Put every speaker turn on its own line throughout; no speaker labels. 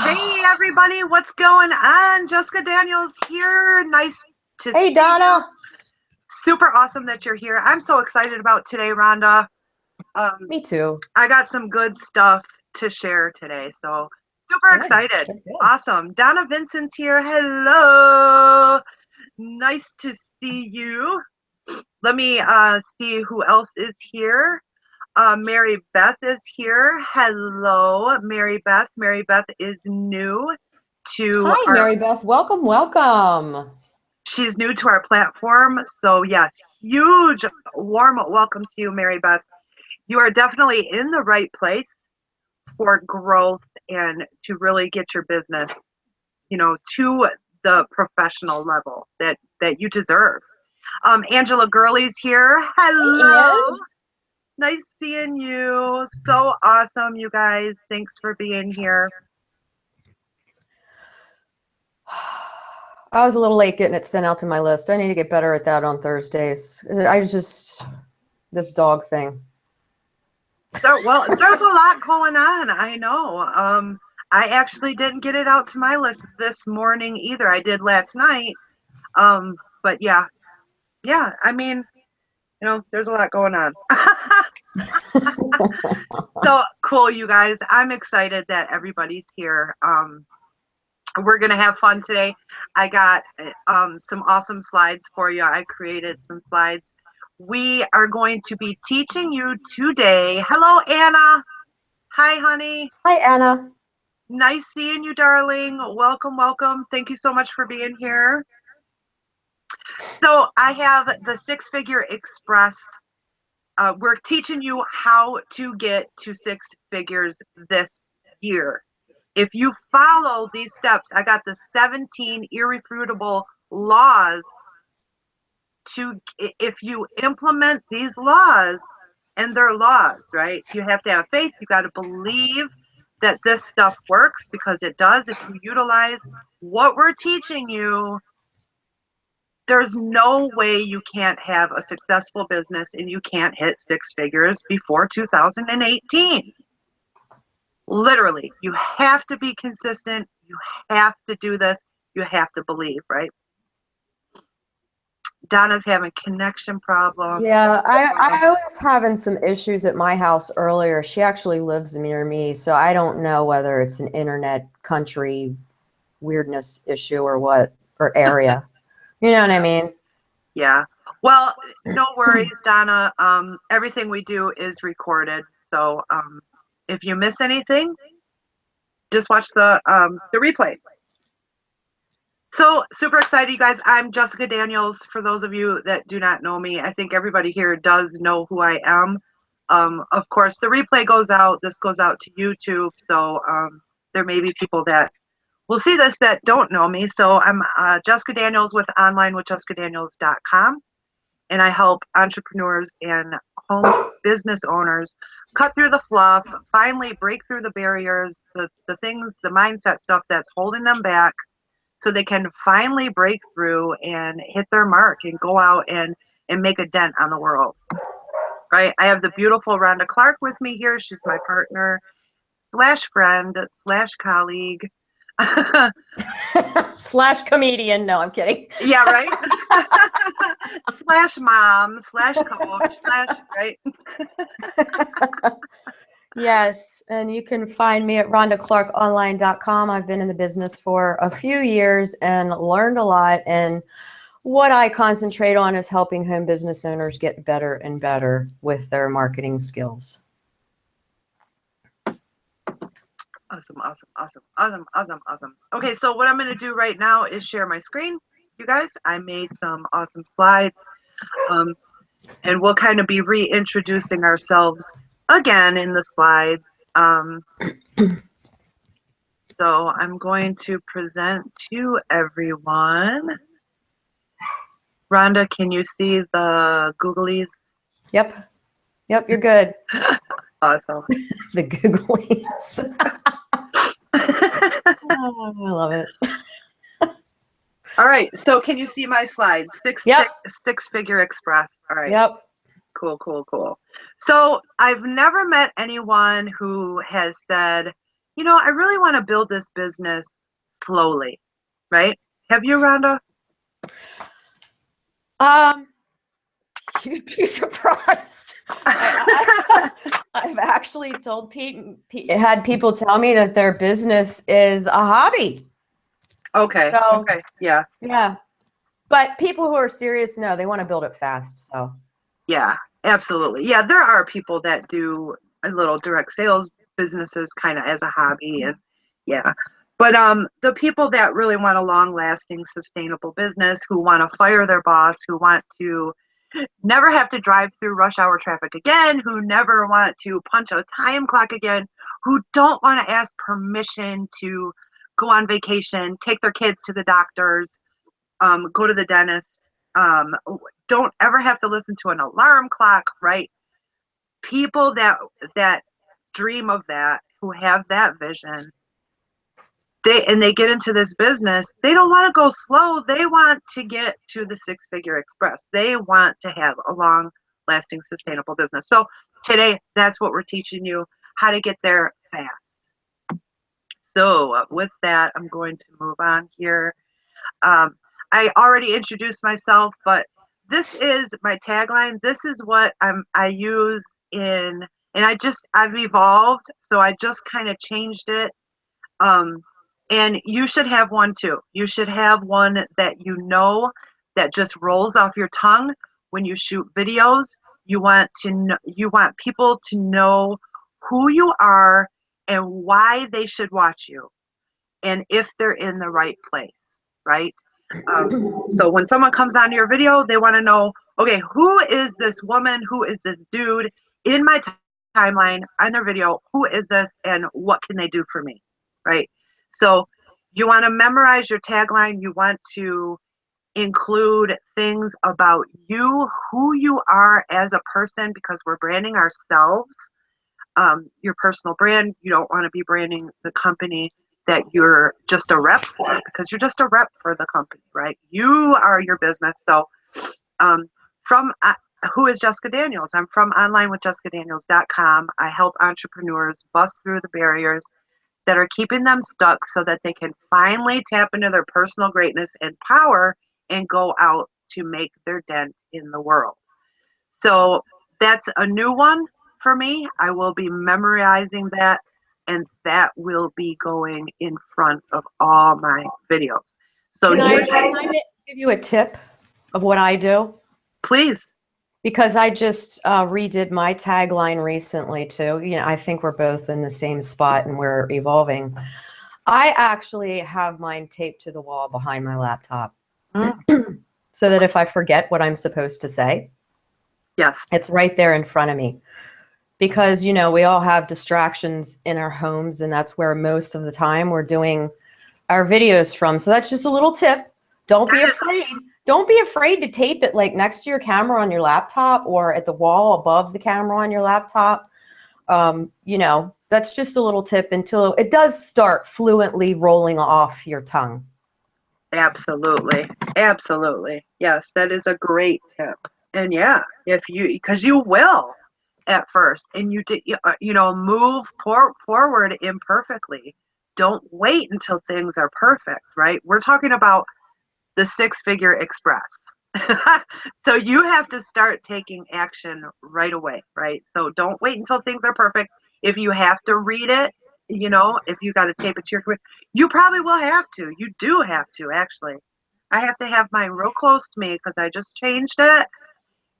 Hey everybody, what's going on? Jessica Daniels here. Nice to see
Hey, Donna.
you. Super awesome that you're here. I'm so excited about today, Rhonda.
Me too.
I got some good stuff to share today, so super excited.
Good.
Awesome. Donna Vincent's here. Hello. Nice to see you. Let me see who else is here. Mary Beth is here. Hello, Mary Beth. Mary Beth is new to
Hi, Mary Beth. Welcome.
She's new to our platform. So yes, huge warm welcome to you, Mary Beth. You are definitely in the right place for growth and to really get your business, to the professional level that you deserve. Angela Gurley's here. Hello.
Hey,
Nice seeing you. So awesome, you guys. Thanks for being here.
I was a little late getting it sent out to my list. I need to get better at that on Thursdays. This dog thing.
So, well, there's a lot going on. I know. I actually didn't get it out to my list this morning either. I did last night. But yeah. I mean, there's a lot going on. So cool, you guys. I'm excited that everybody's here. We're going to have fun today. I got some awesome slides for you. I created some slides. We are going to be teaching you today. Hello, Anna. Hi, honey.
Hi, Anna.
Nice seeing you, darling. Welcome, welcome. Thank you so much for being here. So I have the Six Figure Express. We're teaching you how to get to six figures this year. If you follow these steps, I got the 17 irrefutable laws if you implement these laws, and they're laws, right? You have to have faith. You got to believe that this stuff works, because it does. If you utilize what we're teaching you, there's no way you can't have a successful business and you can't hit six figures before 2018. Literally, you have to be consistent. You have to do this. You have to believe, right? Donna's having connection problems.
Yeah, I was having some issues at my house earlier. She actually lives near me, so I don't know whether it's an internet country weirdness issue or what, or area. You know what I mean?
Yeah. Well, no worries, Donna. Everything we do is recorded. So if you miss anything, just watch the replay. So super excited, you guys. I'm Jessica Daniels. For those of you that do not know me, I think everybody here does know who I am. Of course, the replay goes out. This goes out to YouTube. So there may be people that will see this that don't know me. So I'm Jessica Daniels with onlinewithjessicadaniels.com. And I help entrepreneurs and home business owners cut through the fluff, finally break through the barriers, the things, the mindset stuff that's holding them back, so they can finally break through and hit their mark and go out and make a dent on the world. Right? I have the beautiful Rhonda Clark with me here. She's my partner / friend / colleague.
/ comedian. No, I'm kidding.
Yeah, right? / mom / coach / right?
Yes, and you can find me at rhondaclarkonline.com. I've been in the business for a few years and learned a lot, and what I concentrate on is helping home business owners get better and better with their marketing skills.
Awesome. Okay, so what I'm going to do right now is share my screen. You guys, I made some awesome slides, and we'll kind of be reintroducing ourselves again in the slides. So I'm going to present to everyone. Rhonda, can you see the Googlies?
Yep, you're good.
Awesome.
The Googlies. Oh, I love it.
All right, so can you see my slides? Six Figure Express. All right.
Yep.
Cool. So I've never met anyone who has said, I really want to build this business slowly, right? Have you, Rhonda?
You'd be surprised. I've actually told had people tell me that their business is a hobby.
Okay.
So,
okay. Yeah.
yeah. But people who are serious, no, they want to build it fast. So,
Yeah, absolutely. Yeah, there are people that do a little direct sales businesses kind of as a hobby, and yeah. But the people that really want a long-lasting, sustainable business, who want to fire their boss, who want to never have to drive through rush hour traffic again, who never want to punch a time clock again, who don't want to ask permission to go on vacation, take their kids to the doctors, go to the dentist, um, don't ever have to listen to an alarm clock, right? People that dream of that, who have that vision, they get into this business, they don't want to go slow. They want to get to the six-figure express. They want to have a long lasting sustainable business. So today, that's what we're teaching you, how to get there fast. So with that, I'm going to move on here. I already introduced myself, but this is my tagline. This is what I use in, and I've evolved, so I just kind of changed it. And you should have one too. You should have one that that just rolls off your tongue when you shoot videos. You want people to know who you are and why they should watch you, and if they're in the right place, right? So when someone comes onto your video, they want to know, okay, who is this woman? Who is this dude in my timeline on their video? Who is this, and what can they do for me, right? So you want to memorize your tagline. You want to include things about you, who you are as a person, because we're branding ourselves. Your personal brand. You don't want to be branding the company that you're just a rep for, because you're just a rep for the company, right? You are your business. So from who is Jessica Daniels? I'm from onlinewithjessicadaniels.com. I help entrepreneurs bust through the barriers that are keeping them stuck so that they can finally tap into their personal greatness and power and go out to make their dent in the world. So that's a new one for me. I will be memorizing that, and that will be going in front of all my videos. So
can I give you a tip of what I do?
Please.
Because I just redid my tagline recently too. I think we're both in the same spot and we're evolving. I actually have mine taped to the wall behind my laptop so that if I forget what I'm supposed to say,
yes,
it's right there in front of me. Because, we all have distractions in our homes, and that's where most of the time we're doing our videos from. So that's just a little tip. Don't be afraid. Don't be afraid to tape it like next to your camera on your laptop or at the wall above the camera on your laptop. That's just a little tip until it does start fluently rolling off your tongue.
Absolutely. Absolutely. Yes, that is a great tip. And yeah, because you will at first, and move forward imperfectly. Don't wait until things are perfect, right? We're talking about the six-figure express. So you have to start taking action right away, right? So don't wait until things are perfect. If you have to read it, if you got to tape it to your computer, you probably will have to. You do have to, actually. I have to have mine real close to me because I just changed it,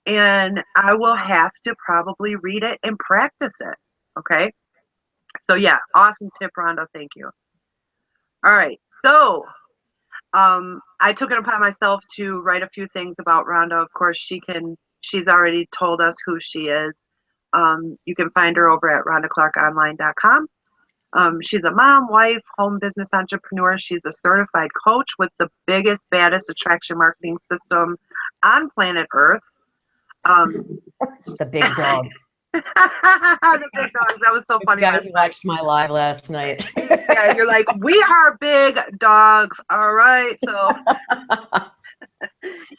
and I will have to probably read it and practice it. Okay. So yeah, awesome tip, Rhonda. Thank you. All right. So I took it upon myself to write a few things about Rhonda. Of course, she's already told us who she is. You can find her over at rhondaclarkonline.com. She's a mom, wife, home business entrepreneur. She's a certified coach with the biggest, baddest attraction marketing system on planet Earth.
The big dogs.
The big dogs. That was so funny.
You guys watched my live last night.
Yeah, you're like, we are big dogs. All right. So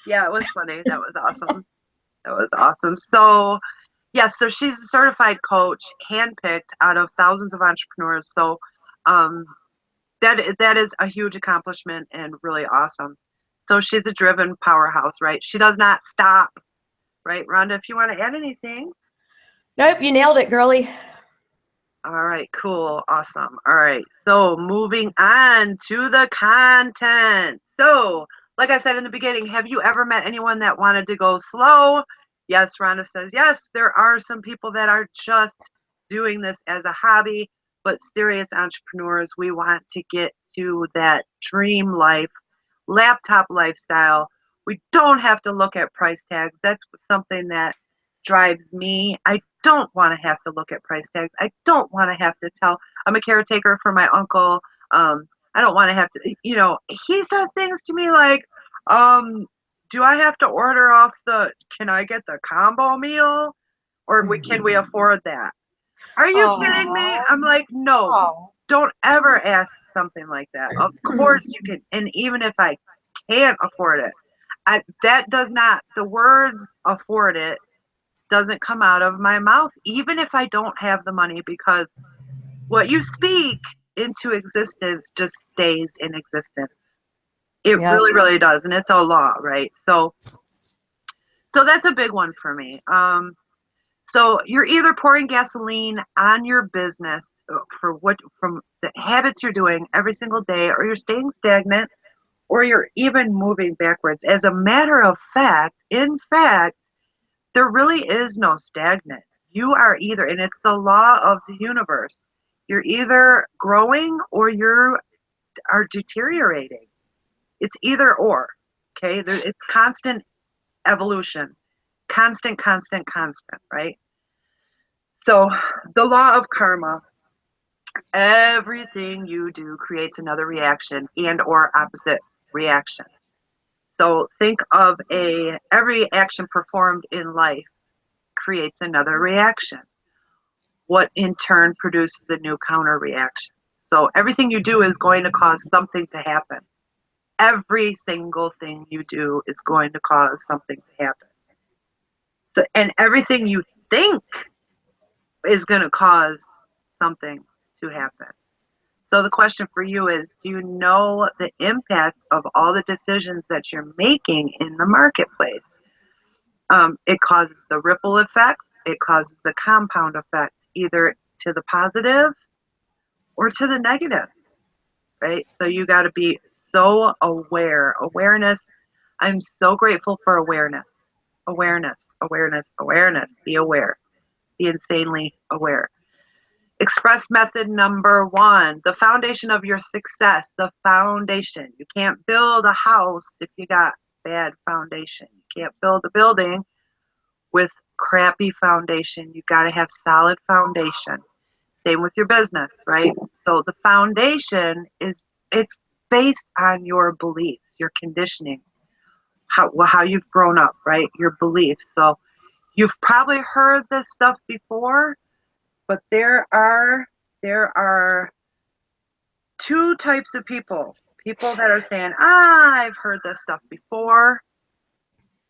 yeah, it was funny. That was awesome. That was awesome. So yeah, so she's a certified coach, handpicked out of thousands of entrepreneurs. So That is a huge accomplishment and really awesome. So she's a driven powerhouse, right? She does not stop, right? Rhonda, if you want to add anything.
Nope, you nailed it, girly.
All right, cool, awesome. All right, so moving on to the content. So, like I said in the beginning, have you ever met anyone that wanted to go slow? Yes, Rhonda says yes. There are some people that are just doing this as a hobby, but serious entrepreneurs, we want to get to that dream life, laptop lifestyle. We don't have to look at price tags. That's something that drives me. I don't want to have to look at price tags. I don't want to have to tell. I'm a caretaker for my uncle. I don't want to have to, he says things to me like, do I have to order off can I get the combo meal? Or can we afford that? Are you kidding me? I'm like, no, don't ever ask something like that. Of course you can. And even if I can't afford it, that does not, the words afford it doesn't come out of my mouth, even if I don't have the money, because what you speak into existence just stays in existence. It really, really does. And it's a law, right? So that's a big one for me. So you're either pouring gasoline on your business from the habits you're doing every single day, or you're staying stagnant, or you're even moving backwards. As a matter of fact, there really is no stagnant. You are either, and it's the law of the universe, you're either growing or you are deteriorating. It's either or, okay? It's constant evolution, constant, right? So the law of karma, everything you do creates another reaction and or opposite reaction. So think of every action performed in life creates another reaction, what in turn produces a new counter reaction. So everything you do is going to cause something to happen. Every single thing you do is going to cause something to happen. So, and everything you think is going to cause something to happen. So the question for you is, do you know the impact of all the decisions that you're making in the marketplace? It causes the ripple effect. It causes the compound effect, either to the positive or to the negative, right? So you got to be so aware. Awareness. I'm so grateful for awareness. Awareness, awareness, awareness. Be aware. Be insanely aware. Express method number 1, the foundation of your success, the foundation. You can't build a house if you got bad foundation. You can't build a building with crappy foundation. You got to have solid foundation. Same with your business, right? So the foundation it's based on your beliefs, your conditioning, how you've grown up, right? Your beliefs. So you've probably heard this stuff before, but there are two types of people that are saying, I've heard this stuff before,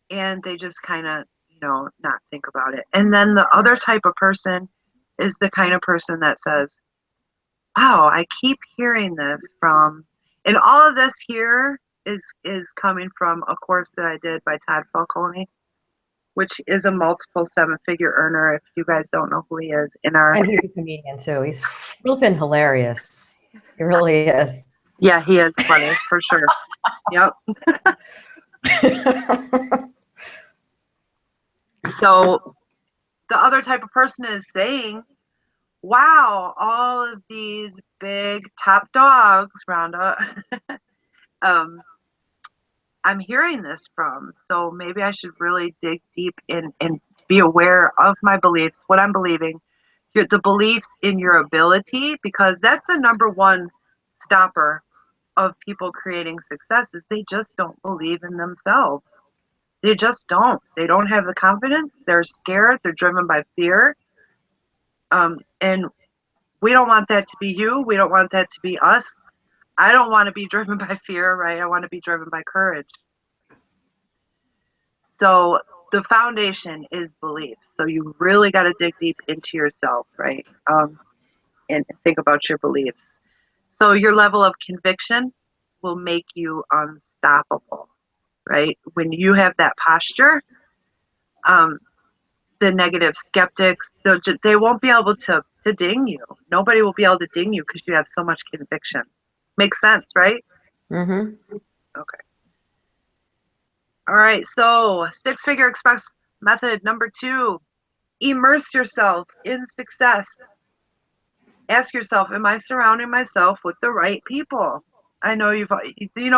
and they just kind of, not think about it. And then the other type of person is the kind of person that says, wow, I keep hearing this from, and all of this here is coming from a course that I did by Todd Falcone, which is a multiple 7-figure earner. If you guys don't know who he is,
and he's a comedian too. He's flipping hilarious. He really is.
Yeah, he is funny for sure. Yep. So the other type of person is saying, wow, all of these big top dogs, Rhonda, I'm hearing this from. So maybe I should really dig deep in and be aware of my beliefs, what I'm believing, the beliefs in your ability, because that's the number one stopper of people creating success is they just don't believe in themselves. They just don't. They don't have the confidence. They're scared. They're driven by fear. And we don't want that to be you. We don't want that to be us. I don't want to be driven by fear, right? I want to be driven by courage. So the foundation is belief. So you really got to dig deep into yourself, right? And think about your beliefs. So your level of conviction will make you unstoppable, right? When you have that posture, um, the negative skeptics, they won't be able to ding you. Nobody will be able to ding you because you have so much conviction. Makes sense, right?
Mm-hmm.
Okay. All right. So six-figure express method number 2, immerse yourself in success. Ask yourself, am I surrounding myself with the right people? I know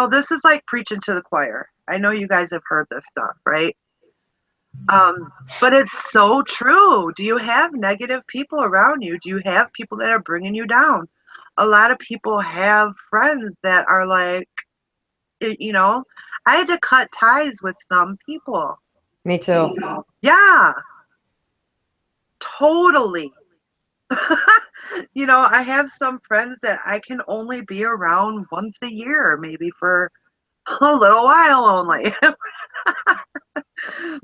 this is like preaching to the choir. I know you guys have heard this stuff, right? But it's so true. Do you have negative people around you? Do you have people that are bringing you down? A lot of people have friends that are like, I had to cut ties with some people.
Me too.
Yeah, totally. I have some friends that I can only be around once a year, maybe for a little while only.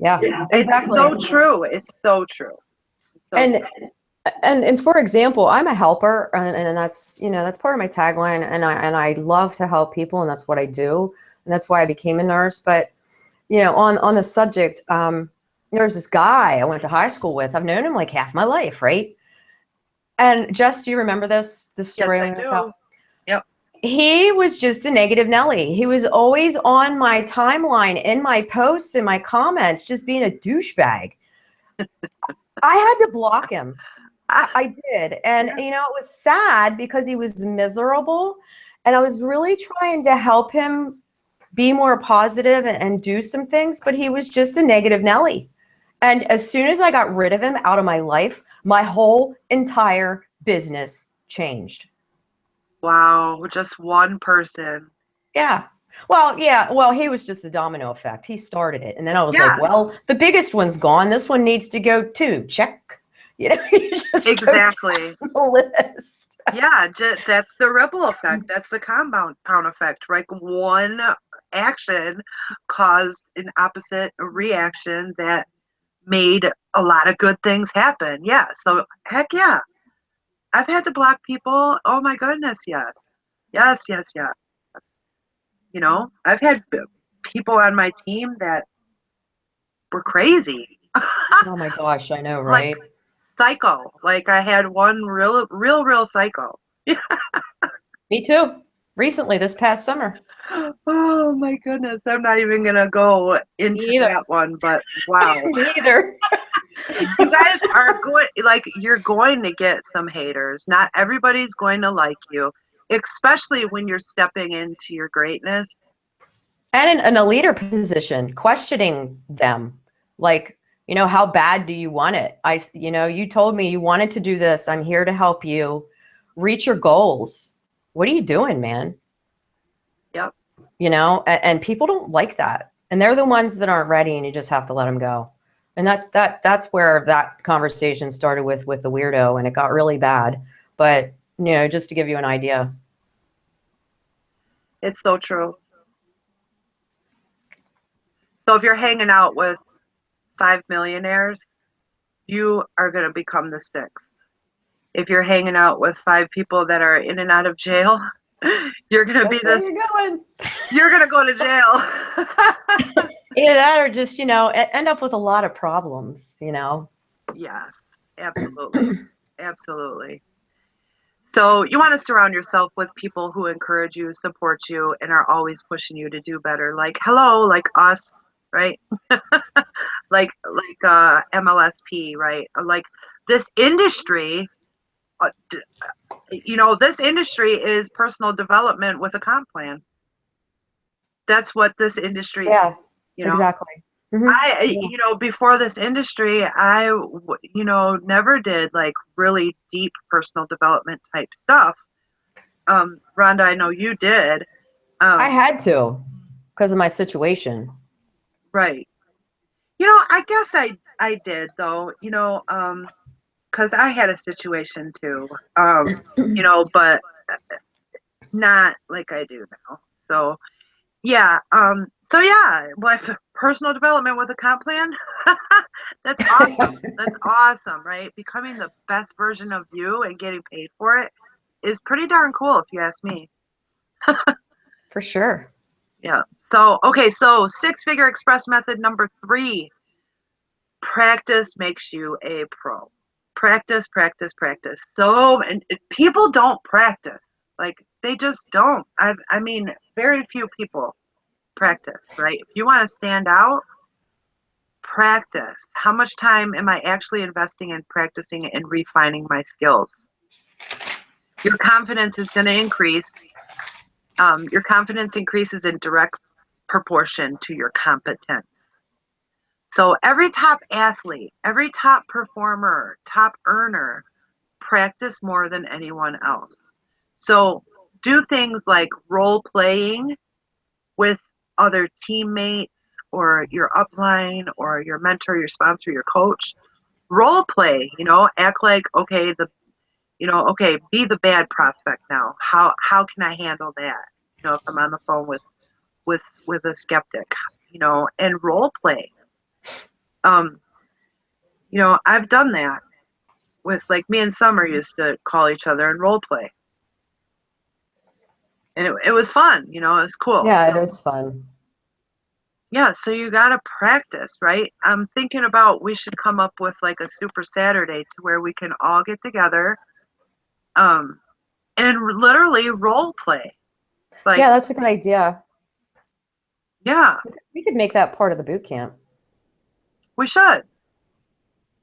Yeah,
It's
exactly.
so true. It's so true. So
And and for example, I'm a helper, and that's that's part of my tagline, and I love to help people, and that's what I do, and that's why I became a nurse. But on the subject, there's this guy I went to high school with. I've known him like half my life, right? And Jess, do you remember this
yes,
story I'm
I
going to
do.
tell?
Yep.
He was just a negative Nelly. He was always on my timeline, in my posts, in my comments, just being a douchebag. I had to block him. I did. And,
Yeah.
it was sad because he was miserable. And I was really trying to help him be more positive and do some things, but he was just a negative Nelly. And as soon as I got rid of him out of my life, my whole entire business changed.
Wow, just one person.
Yeah. Well, yeah. Well, he was just the domino effect. He started it. And then I was like,
Yeah,
well, the biggest one's gone. This one needs to go too. Check. You just go down
exactly.
the list.
Yeah, that's the ripple effect. That's the compound effect, right? One action caused an opposite reaction that made a lot of good things happen. Yeah. So heck yeah. I've had to block people. Oh my goodness, yes. Yes, yes, yes. I've had people on my team that were crazy.
Oh my gosh, I know,
Like
right?
psycho. Like I had one real psycho.
Me too. Recently, this past summer.
Oh my goodness. I'm not even gonna go into
Me either.
that one, but wow.
Me either.
You guys are going, like, you're going to get some haters. Not everybody's going to like you, especially when you're stepping into your greatness.
And in a leader position, questioning them, like, how bad do you want it? You told me you wanted to do this. I'm here to help you reach your goals. What are you doing, man?
Yep.
And people don't like that. And they're the ones that aren't ready, and you just have to let them go. And that's where that conversation started with the weirdo, and it got really bad. But, just to give you an idea.
It's so true. So if you're hanging out with 5 millionaires, you are going to become the sixth. If you're hanging out with 5 people that are in and out of jail, you're going to be
That's where you're going.
you're going to go to jail.
Either that or just, end up with a lot of problems.
Yes, absolutely. Absolutely. So you want to surround yourself with people who encourage you, support you, and are always pushing you to do better. Like, hello, like us, right? like MLSP, right? Like this industry, uh, this industry is personal development with a comp plan. That's what this industry is,
Yeah,
you know.
exactly. Mhm.
Before this industry, I, never did like really deep personal development type stuff. Rhonda, I know you did.
I had to because of my situation.
Right. I guess I did though, because I had a situation too, but not like I do now. So yeah, well, personal development with a comp plan. That's awesome. That's awesome, right? Becoming the best version of you and getting paid for it. is pretty darn cool if you ask me.
For sure.
Yeah. So, okay, so six-figure express method number 3. Practice makes you a pro. Practice, practice, practice. So, and people don't practice. Like, they just don't. I mean, very few people practice, right? If you want to stand out, practice. How much time am I actually investing in practicing and refining my skills? Your confidence is going to increase. Your confidence increases in direct proportion to your competence. So every top athlete, every top performer, top earner practice more than anyone else. So do things like role playing with other teammates or your upline or your mentor, your sponsor, your coach. Role play, act like, okay, okay, be the bad prospect now. How can I handle that? If I'm on the phone with a skeptic, and role play. I've done that with, like, me and Summer used to call each other and role play. And it was fun, it was cool.
Yeah, it was fun.
Yeah, so you got to practice, right? I'm thinking about we should come up with like a super Saturday to where we can all get together and literally role play. Like,
Yeah, that's a good idea.
yeah,
We could make that part of the boot camp.
we should.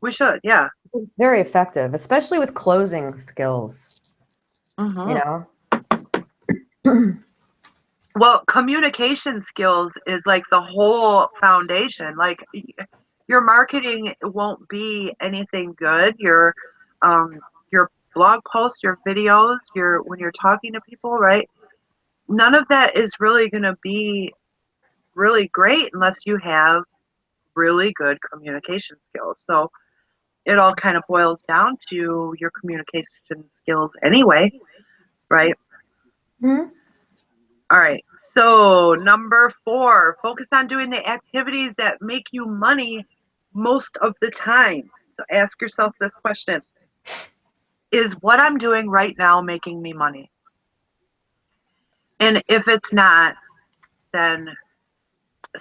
We should, yeah.
It's very effective, especially with closing skills,
Mm-hmm. Well, communication skills is like the whole foundation. Like, your marketing won't be anything good. Your blog posts, your videos, when you're talking to people, right? None of that is really going to be really great unless you have really good communication skills. So it all kind of boils down to your communication skills anyway, right?
Mm-hmm.
All right. So number 4, focus on doing the activities that make you money most of the time. So ask yourself this question. Is what I'm doing right now making me money? And if it's not, then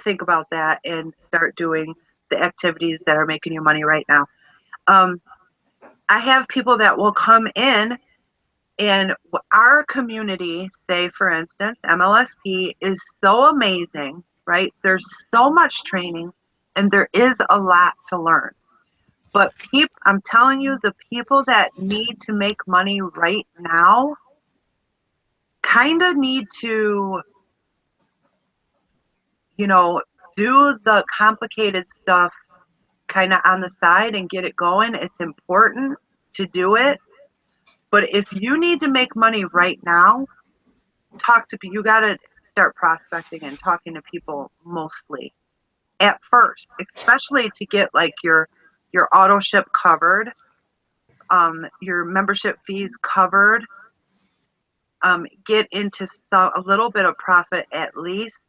think about that and start doing the activities that are making you money right now. I have people that will come in, and our community, say for instance, MLSP, is so amazing, right? There's so much training and there is a lot to learn. But I'm telling you, the people that need to make money right now kind of need to, do the complicated stuff kind of on the side and get it going. It's important to do it. But if you need to make money right now, talk to people. You got to start prospecting and talking to people mostly at first, especially to get like your auto ship covered, your membership fees covered, get into a little bit of profit at least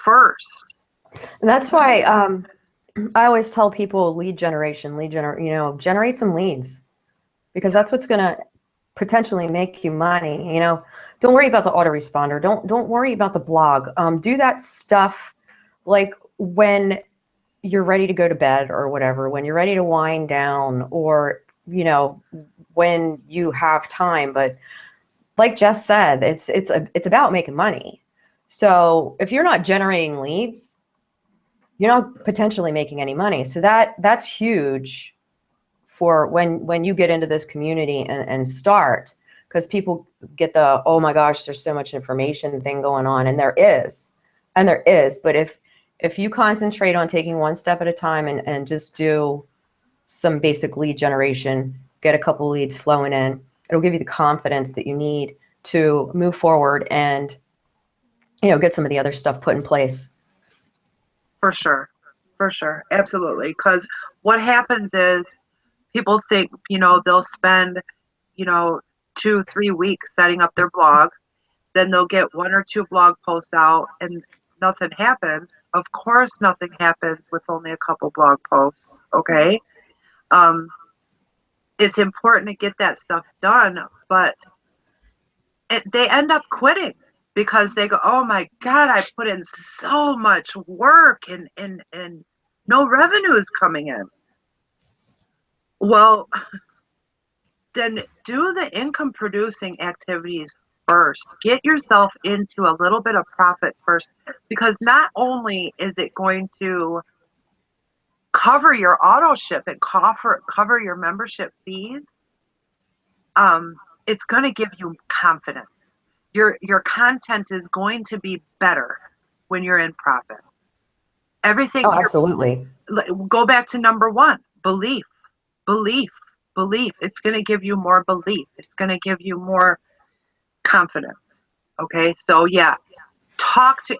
first.
And that's why I always tell people generate some leads, because that's what's going to potentially make you money. Don't worry about the autoresponder. Don't worry about the blog. Do that stuff like when you're ready to go to bed or whatever, when you're ready to wind down, or when you have time. But like Jess said, it's about making money. So if you're not generating leads, you're not potentially making any money. So that's huge for when you get into this community and start, because people get the, oh my gosh, there's so much information thing going on, and there is. But if you concentrate on taking one step at a time and just do some basic lead generation, get a couple leads flowing in, it'll give you the confidence that you need to move forward and get some of the other stuff put in place.
For sure, absolutely. Because what happens is people think, they'll spend, 2-3 weeks setting up their blog, then they'll get 1 or 2 blog posts out and nothing happens. Of course, nothing happens with only a couple blog posts, okay? it's important to get that stuff done, but they end up quitting because they go, oh my God, I put in so much work and no revenue is coming in. Well, then do the income producing activities first. Get yourself into a little bit of profits first, because not only is it going to cover your auto ship and cover your membership fees, it's going to give you confidence. Your content is going to be better when you're in profit. Everything.
Oh, absolutely.
Go back to number one: belief, belief, belief. It's going to give you more belief. It's going to give you more confidence. Okay, so yeah, talk to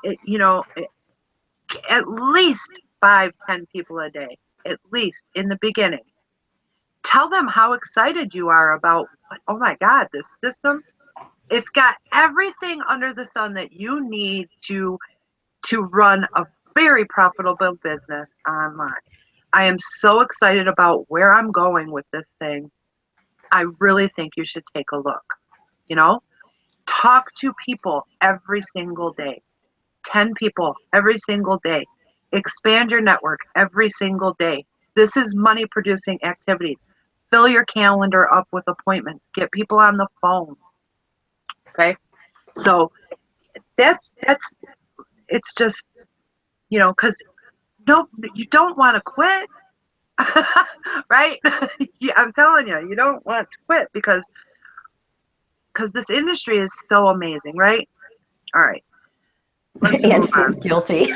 at least 5-10 people a day, at least in the beginning. Tell them how excited you are about, oh my God, this system, it's got everything under the sun that you need to run a very profitable business online. I am so excited about where I'm going with this thing. I really think you should take a look. Talk to people every single day. 10 people every single day. Expand your network every single day. This is money producing activities. Fill your calendar up with appointments. Get people on the phone. Okay? So it's just, because you don't want to quit. Right? Yeah, I'm telling you, you don't want to quit because this industry is so amazing, right? All right.
Angie's guilty.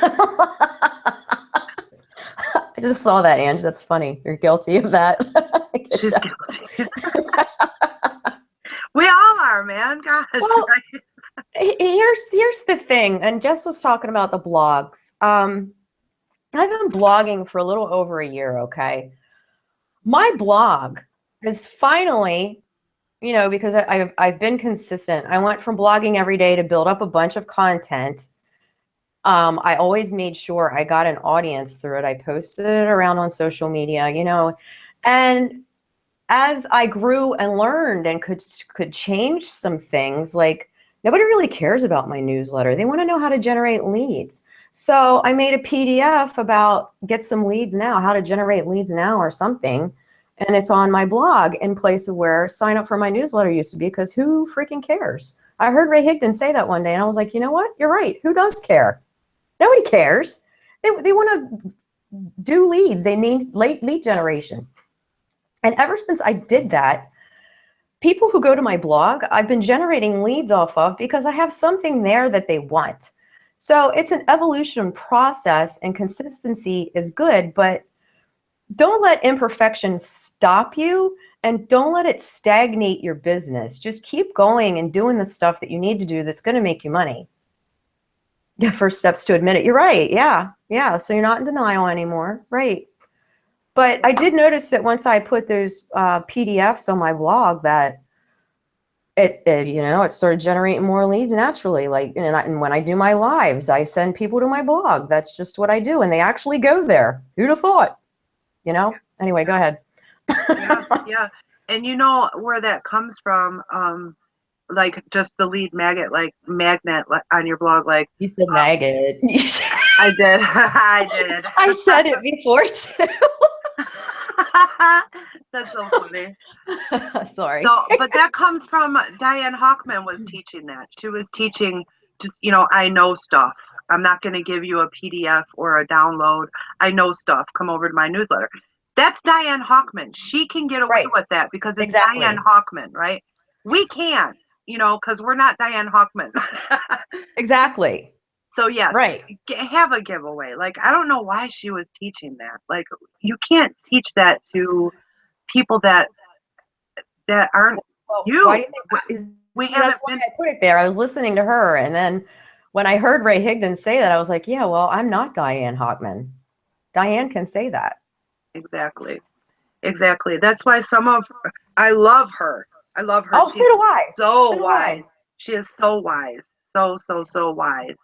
I just saw that, Ange. That's funny. You're guilty of that.
She's guilty. We all are, man. Gosh.
Well, here's the thing, and Jess was talking about the blogs. I've been blogging for a little over a year, okay? My blog is finally, because I've been consistent. I went from blogging every day to build up a bunch of content. I always made sure I got an audience through it. I posted it around on social media, and as I grew and learned and could change some things, like nobody really cares about my newsletter. They want to know how to generate leads. So I made a PDF about get some leads now, how to generate leads now or something. And it's on my blog in place of where sign up for my newsletter used to be, because who freaking cares? I heard Ray Higdon say that one day and I was like, you know what? You're right. Who does care? Nobody cares. They want to do leads. They need lead generation. And ever since I did that, people who go to my blog, I've been generating leads off of because I have something there that they want. So it's an evolution process, and consistency is good, but don't let imperfection stop you, and don't let it stagnate your business. Just keep going and doing the stuff that you need to do that's going to make you money. The first step's to admit it. You're right. Yeah. So you're not in denial anymore. Right. But I did notice that once I put those PDFs on my blog, that it started generating more leads naturally. And when I do my lives, I send people to my blog. That's just what I do, and they actually go there. Who'd have thought? Anyway, go ahead.
Yeah. And you know where that comes from? Like just the lead magnet on your blog. Like
you said, maggot.
I did. I did.
I said it before too.
That's so funny.
Sorry.
But that comes from Diane Hockman was teaching that. She was teaching just, I know stuff. I'm not going to give you a PDF or a download. I know stuff. Come over to my newsletter. That's Diane Hockman. She can get away with that because it's Diane Hockman, right? We can't, because we're not Diane Hockman.
Exactly.
So yes, have a giveaway. Like, I don't know why she was teaching that. Like, you can't teach that to people that aren't you.
Why do you think that's why I put it there. I was listening to her, and then when I heard Ray Higdon say that, I was like, yeah, well, I'm not Diane Hockman. Diane can say that.
Exactly. That's why I love her.
Oh, so do I.
So wise. She is so wise. So wise.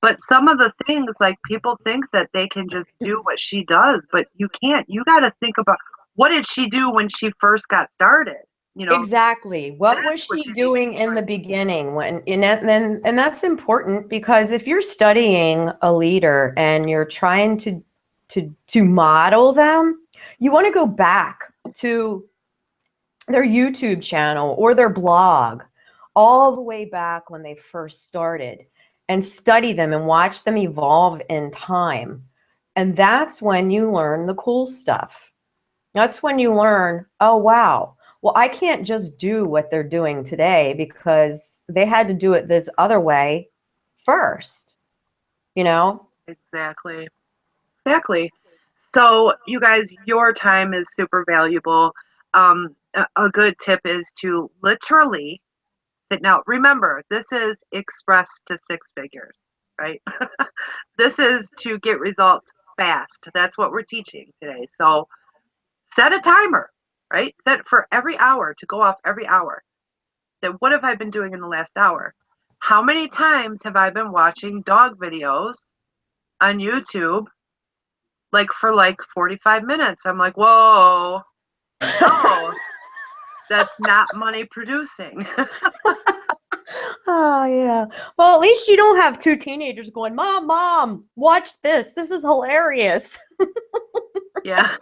But some of the things, like, people think that they can just do what she does, but you can't. You got to think about what did she do when she first got started? You know,
Exactly. What was
that's what
she
you need.
doing in the beginning when and that's important because if you're studying a leader and you're trying to model them, you want to go back to their YouTube channel or their blog all the way back when they first started and study them and watch them evolve in time. And that's when you learn the cool stuff. That's when you learn, oh, wow, well, I can't just do what they're doing today because they had to do it this other way first, you know?
Exactly. Exactly. So, you guys, your time is super valuable. A good tip is to literally sit. Now, remember, this is express to six figures, right? This is to get results fast. That's what we're teaching today. So, set a timer, right? Set for every hour to go off every hour. Then, what have I been doing in the last hour? How many times have I been watching dog videos on YouTube like for like 45 minutes? I'm like, whoa, no, that's not money producing.
Oh, yeah. Well, at least you don't have two teenagers going, Mom, Mom, watch this. This is hilarious.
Yeah.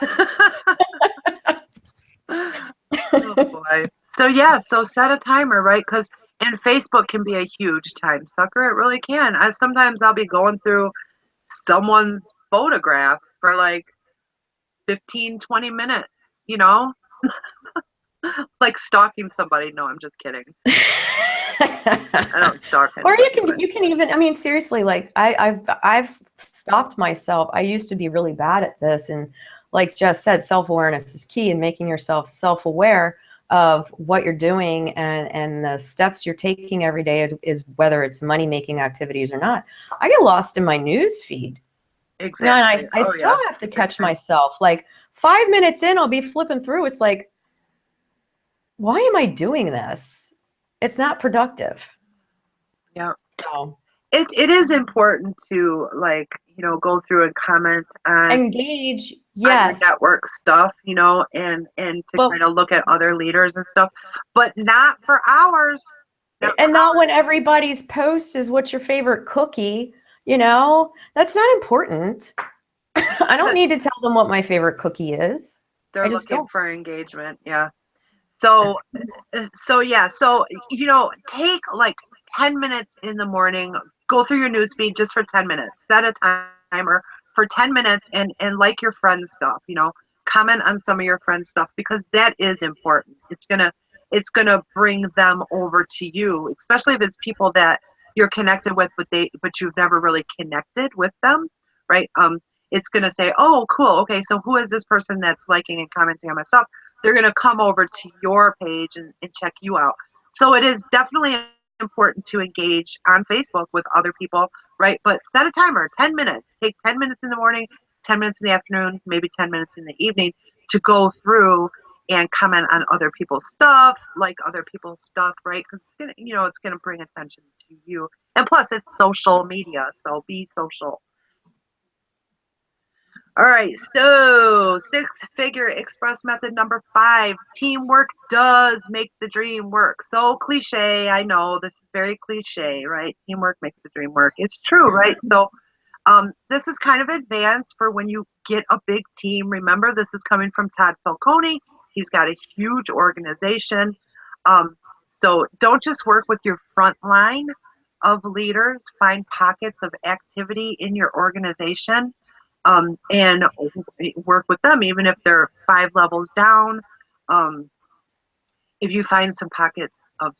Oh boy. So yeah, so set a timer, right? Because and Facebook can be a huge time sucker. It really can. Sometimes I'll be going through someone's photographs for like 15, 20 minutes, you know? Like stalking somebody. No, I'm just kidding. I don't stalk
Or
anybody, but
you can even, I mean, seriously, like I've stopped myself. I used to be really bad at this. And like Jess said, self-awareness is key, and making yourself self-aware of what you're doing and the steps you're taking every day is whether it's money making activities or not. I get lost in my news feed. No, and
exactly.
I
Oh
still
yeah.
have to
Big
catch
time.
myself. Like 5 minutes in, I'll be flipping through. It's like, why am I doing this? It's not productive.
Yeah.
So
It is important to like, go through and comment
engage,
on your
yes.
network stuff, and to
But
kind of look at other leaders and stuff, but not for hours. Not for
and not
hours.
when everybody's post is what's your favorite cookie, you know? That's not important. I don't need to tell them what my favorite cookie is. I
They're
just
looking
don't.
for engagement. Yeah. So, so yeah. So, take like 10 minutes in the morning, go through your newsfeed just for 10 minutes, set a timer for 10 minutes and like your friends' stuff, comment on some of your friends' stuff because that is important. It's gonna bring them over to you, especially if it's people that you're connected with, but you've never really connected with them, right? It's gonna say, oh, cool, okay, so who is this person that's liking and commenting on my stuff? They're gonna come over to your page and check you out. So it is definitely important to engage on Facebook with other people, right? But set a timer, 10 minutes. Take 10 minutes in the morning, 10 minutes in the afternoon, maybe 10 minutes in the evening to go through and comment on other people's stuff, like other people's stuff, right? Because it's gonna bring attention to you. And plus, it's social media, so be social. All right, so six-figure express method number 5. Teamwork does make the dream work. So cliche, I know this is very cliche, right? Teamwork makes the dream work. It's true, right? So this is kind of advanced for when you get a big team. Remember, this is coming from Todd Falcone. He's got a huge organization. So don't just work with your front line of leaders. Find pockets of activity in your organization, and work with them, even if they're 5 levels down. Um, if you find some pockets of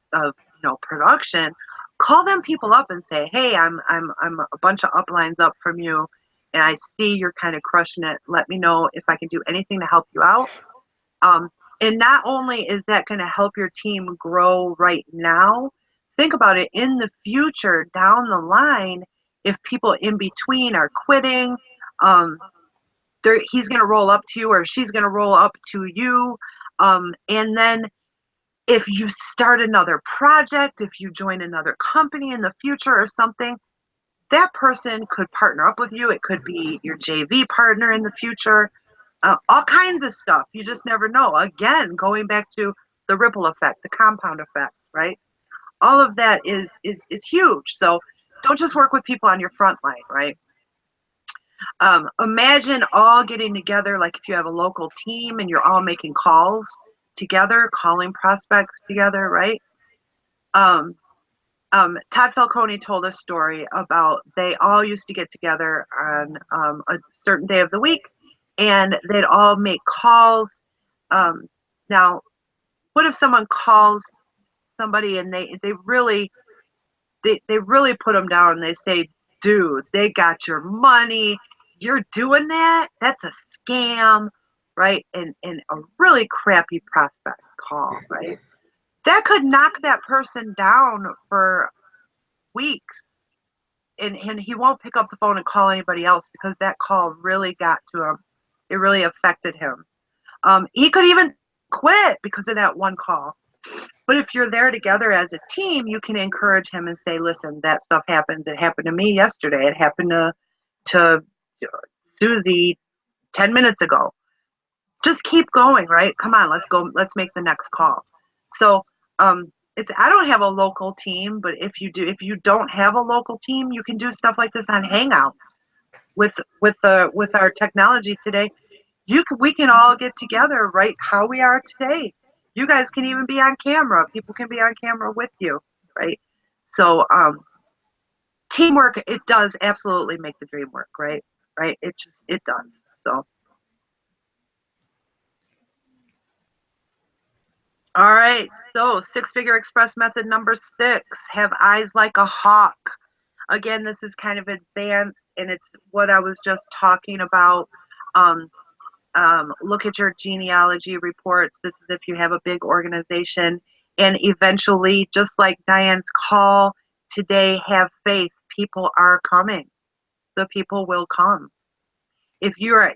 production, call them people up and say, hey, I'm a bunch of uplines up from you, and I see you're kind of crushing it. Let me know if I can do anything to help you out. Um, and not only is that going to help your team grow right now, think about it in the future, down the line, if people in between are quitting, um, he's going to roll up to you or she's going to roll up to you. And then if you start another project, if you join another company in the future or something, that person could partner up with you. It could be your JV partner in the future. all kinds of stuff. You just never know. Again, going back to the ripple effect, the compound effect, right? All of that is huge. So don't just work with people on your front line, right? Imagine all getting together, like if you have a local team and you're all making calls together, calling prospects together, right? Todd Falcone told a story about they all used to get together on a certain day of the week, and they'd all make calls. Now, what if someone calls somebody and they really put them down and they say, dude, they got your money, you're doing that, that's a scam, right? And a really crappy prospect call, right? That could knock that person down for weeks, and he won't pick up the phone and call anybody else because that call really got to him. It really affected him. He could even quit because of that one call. But if you're there together as a team, you can encourage him and say, listen, that stuff happens. It happened to me yesterday. It happened to Susie 10 minutes ago. Just keep going, right? Come on, let's go. Let's make the next call. So I don't have a local team, but if you don't have a local team, you can do stuff like this on Hangouts with our technology today. We can all get together right how we are today. You guys can even be on camera. People can be on camera with you, right? So teamwork, it does absolutely make the dream work, right? Right? It does. So all right. So 6-figure express method number 6, have eyes like a hawk. Again, this is kind of advanced, and it's what I was just talking about. Look at your genealogy reports. This is if you have a big organization. And eventually, just like Diane's call today, have faith. People are coming. The people will come. If you are,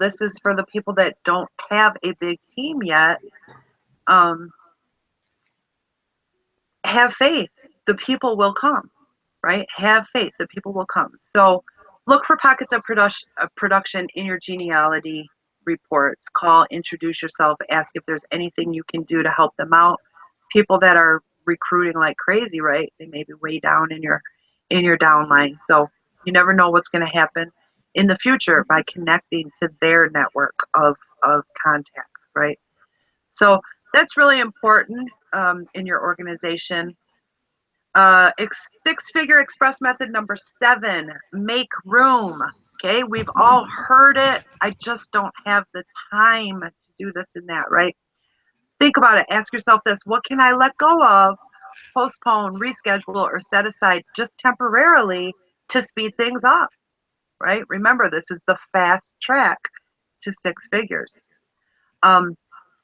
this is for the people that don't have a big team yet. Have faith. The people will come, right? Have faith. The people will come. So look for pockets of production in your genealogy reports. Call, introduce yourself, ask if there's anything you can do to help them out. People that are recruiting like crazy, right? They may be way down in your downline. So you never know what's going to happen in the future by connecting to their network of contacts, right? So that's really important in your organization. 6-figure express method number 7, make room. Okay, we've all heard it. I just don't have the time to do this and that, right? Think about it. Ask yourself this: what can I let go of, postpone, reschedule, or set aside just temporarily to speed things up, right? Remember, this is the fast track to 6 figures.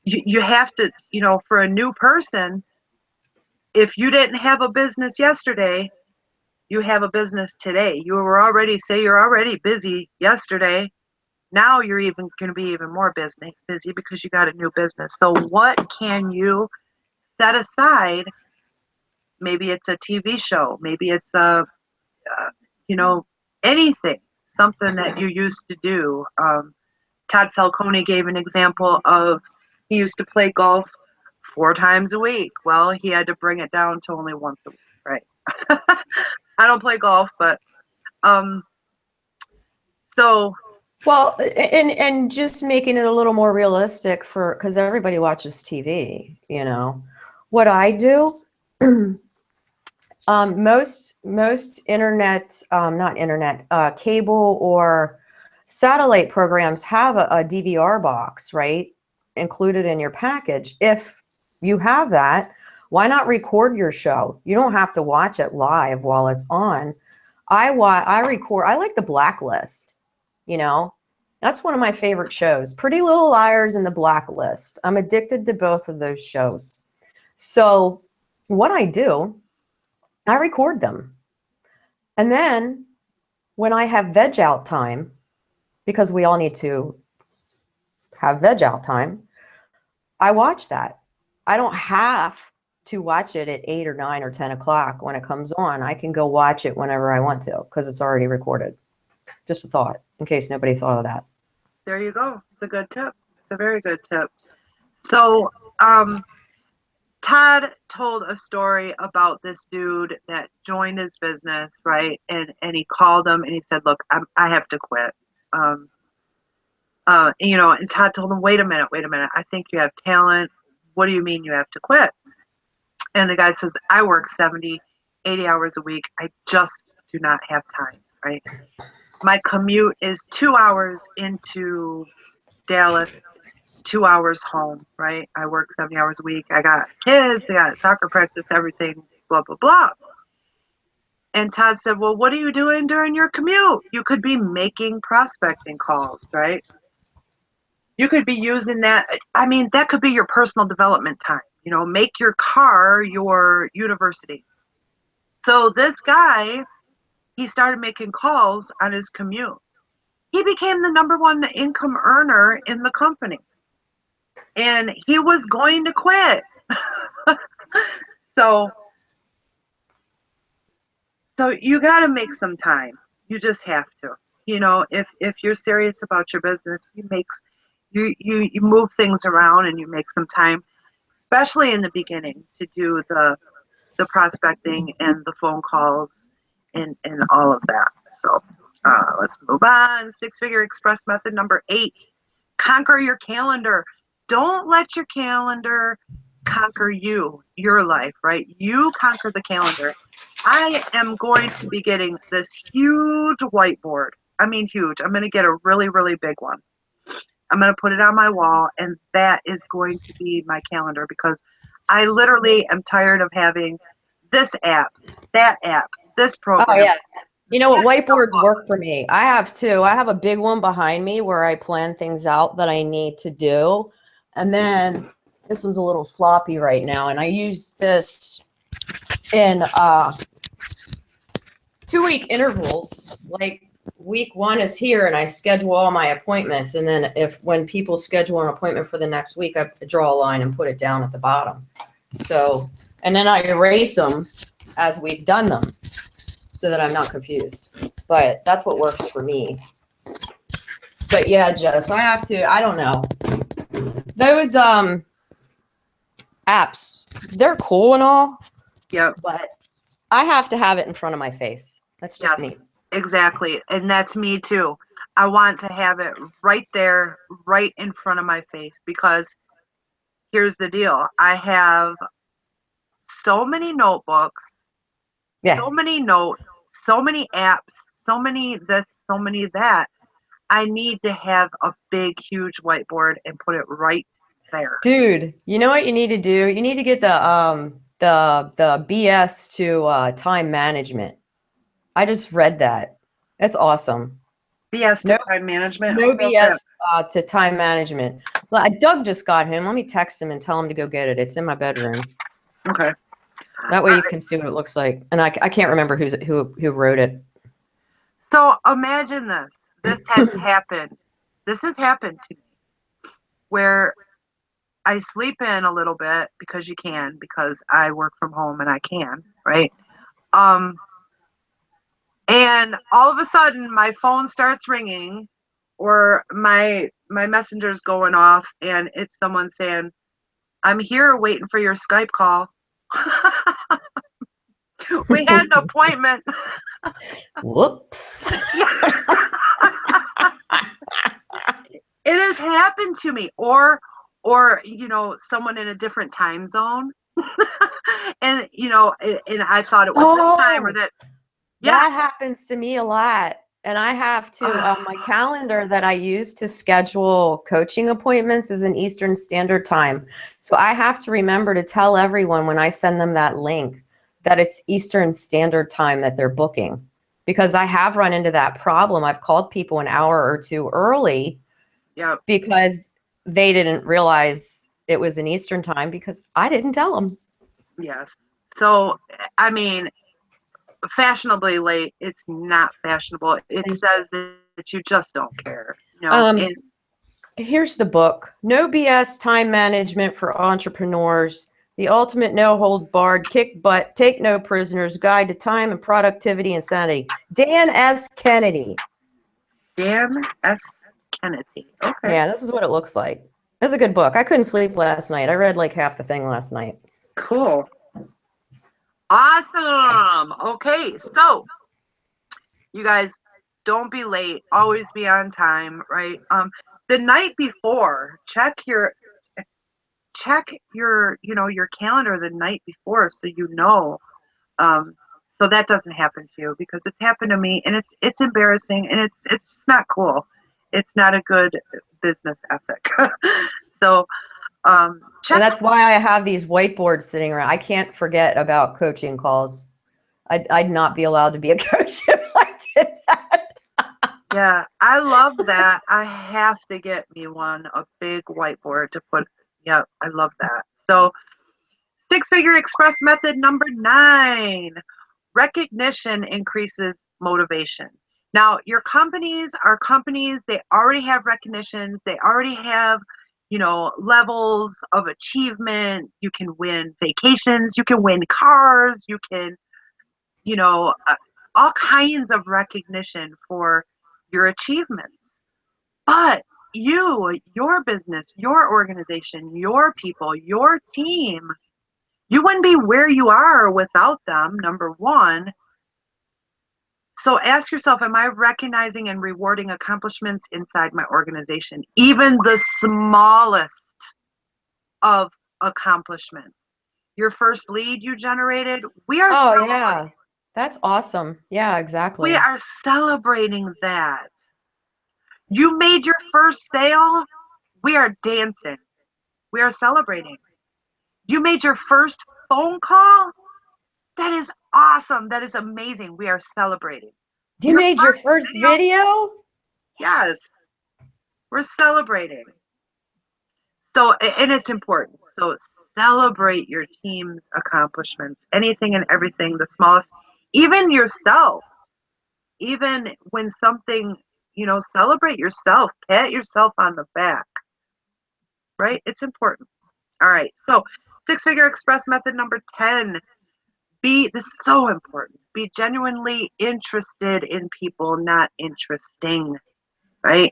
You have to, for a new person, if you didn't have a business yesterday, you have a business today. You're already busy yesterday. Now you're even going to be even more busy because you got a new business. So what can you set aside? Maybe it's a TV show. Maybe it's anything, something that you used to do. Todd Falcone gave an example of he used to play golf 4 times a week. Well, he had to bring it down to only once a week, right? I don't play golf, but so.
Well, and just making it a little more realistic because everybody watches TV, What I do, most internet, not internet, cable or satellite programs have a DVR box, right, included in your package. If you have that, why not record your show? You don't have to watch it live while it's on. I record. I like The Blacklist. That's one of my favorite shows. Pretty Little Liars and The Blacklist. I'm addicted to both of those shows. So what I do, I record them. And then when I have veg out time, because we all need to have veg out time, I watch that. I don't have to watch it at 8 or 9 or 10 o'clock when it comes on. I can go watch it whenever I want to because it's already recorded. Just a thought in case nobody thought of that.
There you go. It's a good tip. It's a very good tip. So, um, Todd told a story about this dude that joined his business, right? And he called him and he said, "Look, I have to quit." Um, and Todd told him, "Wait a minute, wait a minute. I think you have talent. What do you mean you have to quit?" And the guy says, "I work 70, 80 hours a week. I just do not have time, right? My commute is 2 hours into Dallas, 2 hours home, right? I work 70 hours a week. I got kids, I got soccer practice, everything, blah, blah, blah." And Todd said, "Well, what are you doing during your commute? You could be making prospecting calls, right? You could be using that. I mean, that could be your personal development time. Make your car your university." So this guy, he started making calls on his commute. He became the number one income earner in the company. And he was going to quit. So you got to make some time. You just have to. If you're serious about your business, you move things around and you make some time, especially in the beginning, to do the prospecting and the phone calls and all of that. So let's move on. 6-figure express method number 8: conquer your calendar. Don't let your calendar conquer your life, right? You conquer the calendar. I am going to be getting this huge whiteboard. I mean, huge. I'm going to get a really, really big one. I'm going to put it on my wall, and that is going to be my calendar, because I literally am tired of having this app, that app, this program.
Oh, yeah. You know what? Whiteboards work for me. I have two. I have a big one behind me where I plan things out that I need to do. And then this one's a little sloppy right now. And I use this in 2-week intervals. Like week 1 is here and I schedule all my appointments. And then when people schedule an appointment for the next week, I draw a line and put it down at the bottom. So, and then I erase them as we've done them, so that I'm not confused. But that's what works for me. But yeah, Jess, I don't know. Those apps, they're cool and all.
Yep.
But I have to have it in front of my face. That's just me.
Exactly. And that's me too. I want to have it right there, right in front of my face, because here's the deal. I have so many notebooks, so many notes, so many apps, so many this, so many that. I need to have a big, huge whiteboard and put it right there.
Dude, you know what you need to do? You need to get the BS to time management. I just read that. That's awesome.
BS to time management?
No BS to time management. Well, Doug just got him. Let me text him and tell him to go get it. It's in my bedroom.
Okay.
That way you can see what it looks like. And I can't remember who wrote it.
So imagine this. This has happened. This has happened to me, where I sleep in a little bit because I work from home and I can, right? And all of a sudden my phone starts ringing, or my messenger's going off, and it's someone saying, "I'm here waiting for your Skype call." We had an appointment.
Whoops.
It has happened to me, or someone in a different time zone. And I thought it was this time or that. Yeah.
That happens to me a lot. And I have to, my calendar that I use to schedule coaching appointments is in Eastern Standard Time. So I have to remember to tell everyone when I send them that link that it's Eastern Standard Time that they're booking, because I have run into that problem. I've called people an hour or two early because they didn't realize it was in Eastern Time because I didn't tell them.
Yes. So, I mean, fashionably late, it's not fashionable. It says that you just don't care.
Here's the book, No BS Time Management for Entrepreneurs, The Ultimate No Hold Barred, Kick Butt, Take No Prisoners, Guide to Time and Productivity and Sanity. Dan S. Kennedy.
Dan S. Kennedy. Okay.
Yeah, this is what it looks like. It's a good book. I couldn't sleep last night. I read like half the thing last night.
Cool. Awesome. Okay, so you guys don't be late. Always be on time, right? The night before, check your your calendar the night before so you know. So that doesn't happen to you because it's happened to me and it's embarrassing and it's not cool. It's not a good business ethic. So
And
check.
that's why I have these whiteboards sitting around. I can't forget about coaching calls. I'd not be allowed to be a coach if I did that.
Yeah, I love that. I have to get me one, a big whiteboard to put. Yep, I love that. So, six-figure express method number 9, recognition increases motivation. Now, your companies are companies, they already have recognitions, they already have, levels of achievement. You can win vacations, you can win cars, you can, all kinds of recognition for your achievements. But your business, your organization, your people, your team, you wouldn't be where you are without them, number one. So ask yourself, am I recognizing and rewarding accomplishments inside my organization? Even the smallest of accomplishments. Your first lead you generated,
Oh, yeah. That's awesome. Yeah, exactly.
we are celebrating that. You made your first sale, we are dancing. We are celebrating. You made your first phone call? That is awesome. That is amazing. We are celebrating.
You made your first video?
Yes, we're celebrating. So, and it's important. So, celebrate your team's accomplishments, anything and everything, the smallest, even yourself. Even when something, celebrate yourself, pat yourself on the back, right? It's important. All right. So, six-figure express method number 10. This is so important. Be genuinely interested in people, not interesting, right?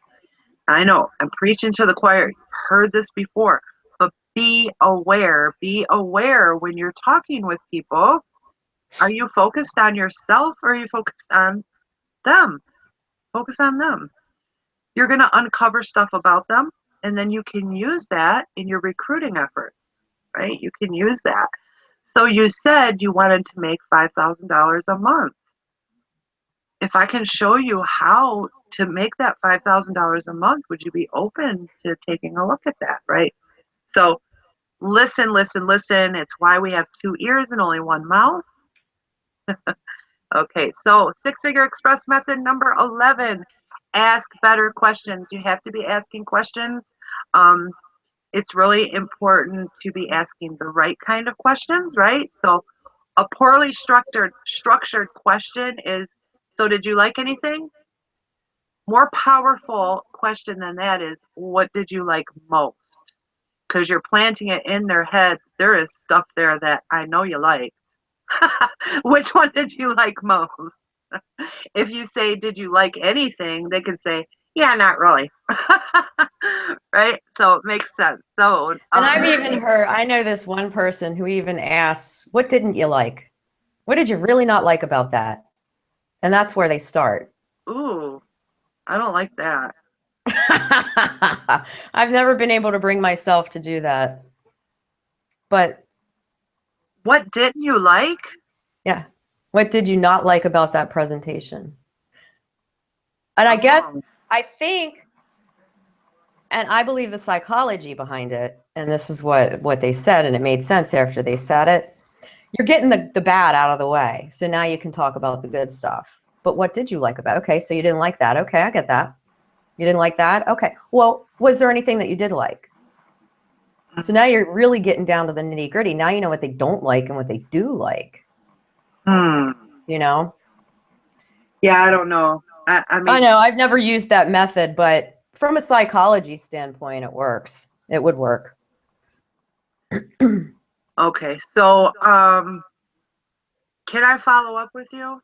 I know I'm preaching to the choir. You've heard this before, but be aware. Be aware when you're talking with people. Are you focused on yourself or are you focused on them? Focus on them. You're going to uncover stuff about them, and then you can use that in your recruiting efforts, right? You can use that. So you said you wanted to make $5,000 a month. If I can show you how to make that $5,000 a month, would you be open to taking a look at that, right? So listen, listen, listen. It's why we have 2 ears and only 1 mouth. Okay, so six-figure express method number 11, ask better questions. You have to be asking questions. It's really important to be asking the right kind of questions, right? So a poorly structured question is, so did you like anything? More powerful question than that is, what did you like most? Because you're planting it in their head. There is stuff there that I know you like. Which one did you like most? If you say, did you like anything? They can say, yeah, not really. Right? So it makes sense. So,
And I've even heard, I know this one person who even asks, what didn't you like? What did you really not like about that? And that's where they start.
ooh, I don't like that.
I've never been able to bring myself to do that. But
what didn't you like?
yeah, what did you not like about that presentation? And I think, and I believe the psychology behind it, and this is what they said, and it made sense after they said it. You're getting the bad out of the way. So now you can talk about the good stuff. But what did you like about it? Okay, so you didn't like that. Okay, I get that. You didn't like that? Okay. Well, was there anything that you did like? So now you're really getting down to the nitty gritty. Now you know what they don't like and what they do like. You know?
Yeah, I don't know. I mean,
I know I've never used that method, but from a psychology standpoint, it works. It would work.
okay. So, can I follow up with you?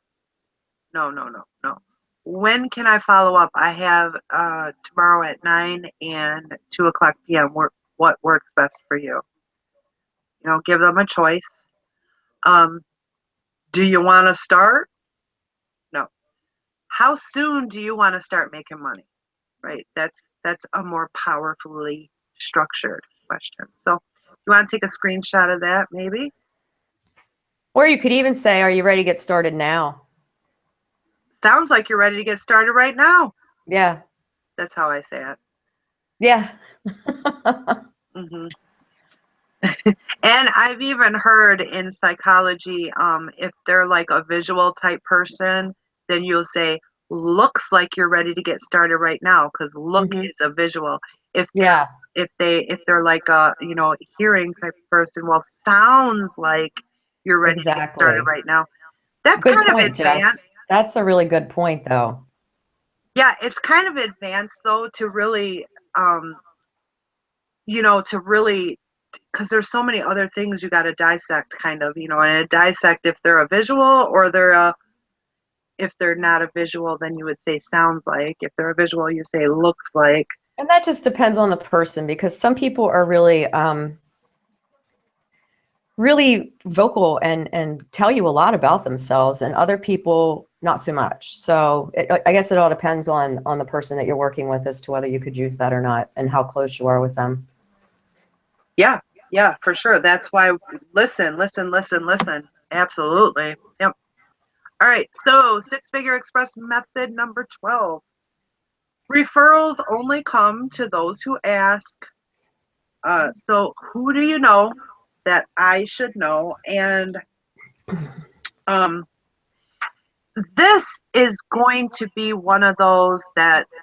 No, no, no, no. when can I follow up? I have tomorrow at 9 and 2 o'clock p.m. What works best for you? You know, give them a choice. Um, do you want to start? No. How soon do you want to start making money? Right. That's a more powerfully structured question. So you want to take a screenshot of that, maybe?
Or you could even say, are you ready to get started now?
Sounds like you're ready to get started right now.
Yeah.
That's how I say it.
Yeah.
Hmm. And I've even heard in psychology, if they're like a visual type person, then you'll say, looks like you're ready to get started right now, because look
Mhm.
is a visual. If
Yeah.
they're like a, you know, hearing type person, well, sounds like you're ready to get started
Exactly.
right now. That's
Good
kind of
point,
advanced.
Jess. That's a really good point, though.
Yeah, it's kind of advanced though to really, um, you know, to really, because there's so many other things you got to dissect, kind of, you know, and dissect if they're a visual or they're a, if they're not a visual, then you would say sounds like. If they're a visual, you say looks like.
And that just depends on the person, because some people are really vocal and tell you a lot about themselves, and other people not so much. So I guess it all depends on the person that you're working with as to whether you could use that or not, and how close you are with them.
Yeah, yeah, for sure. That's why listen, listen, listen, listen. Absolutely. Yep. All right. So, six-figure express method number 12. Referrals only come to those who ask. So, who do you know that I should know? And um, this is going to be one of those that's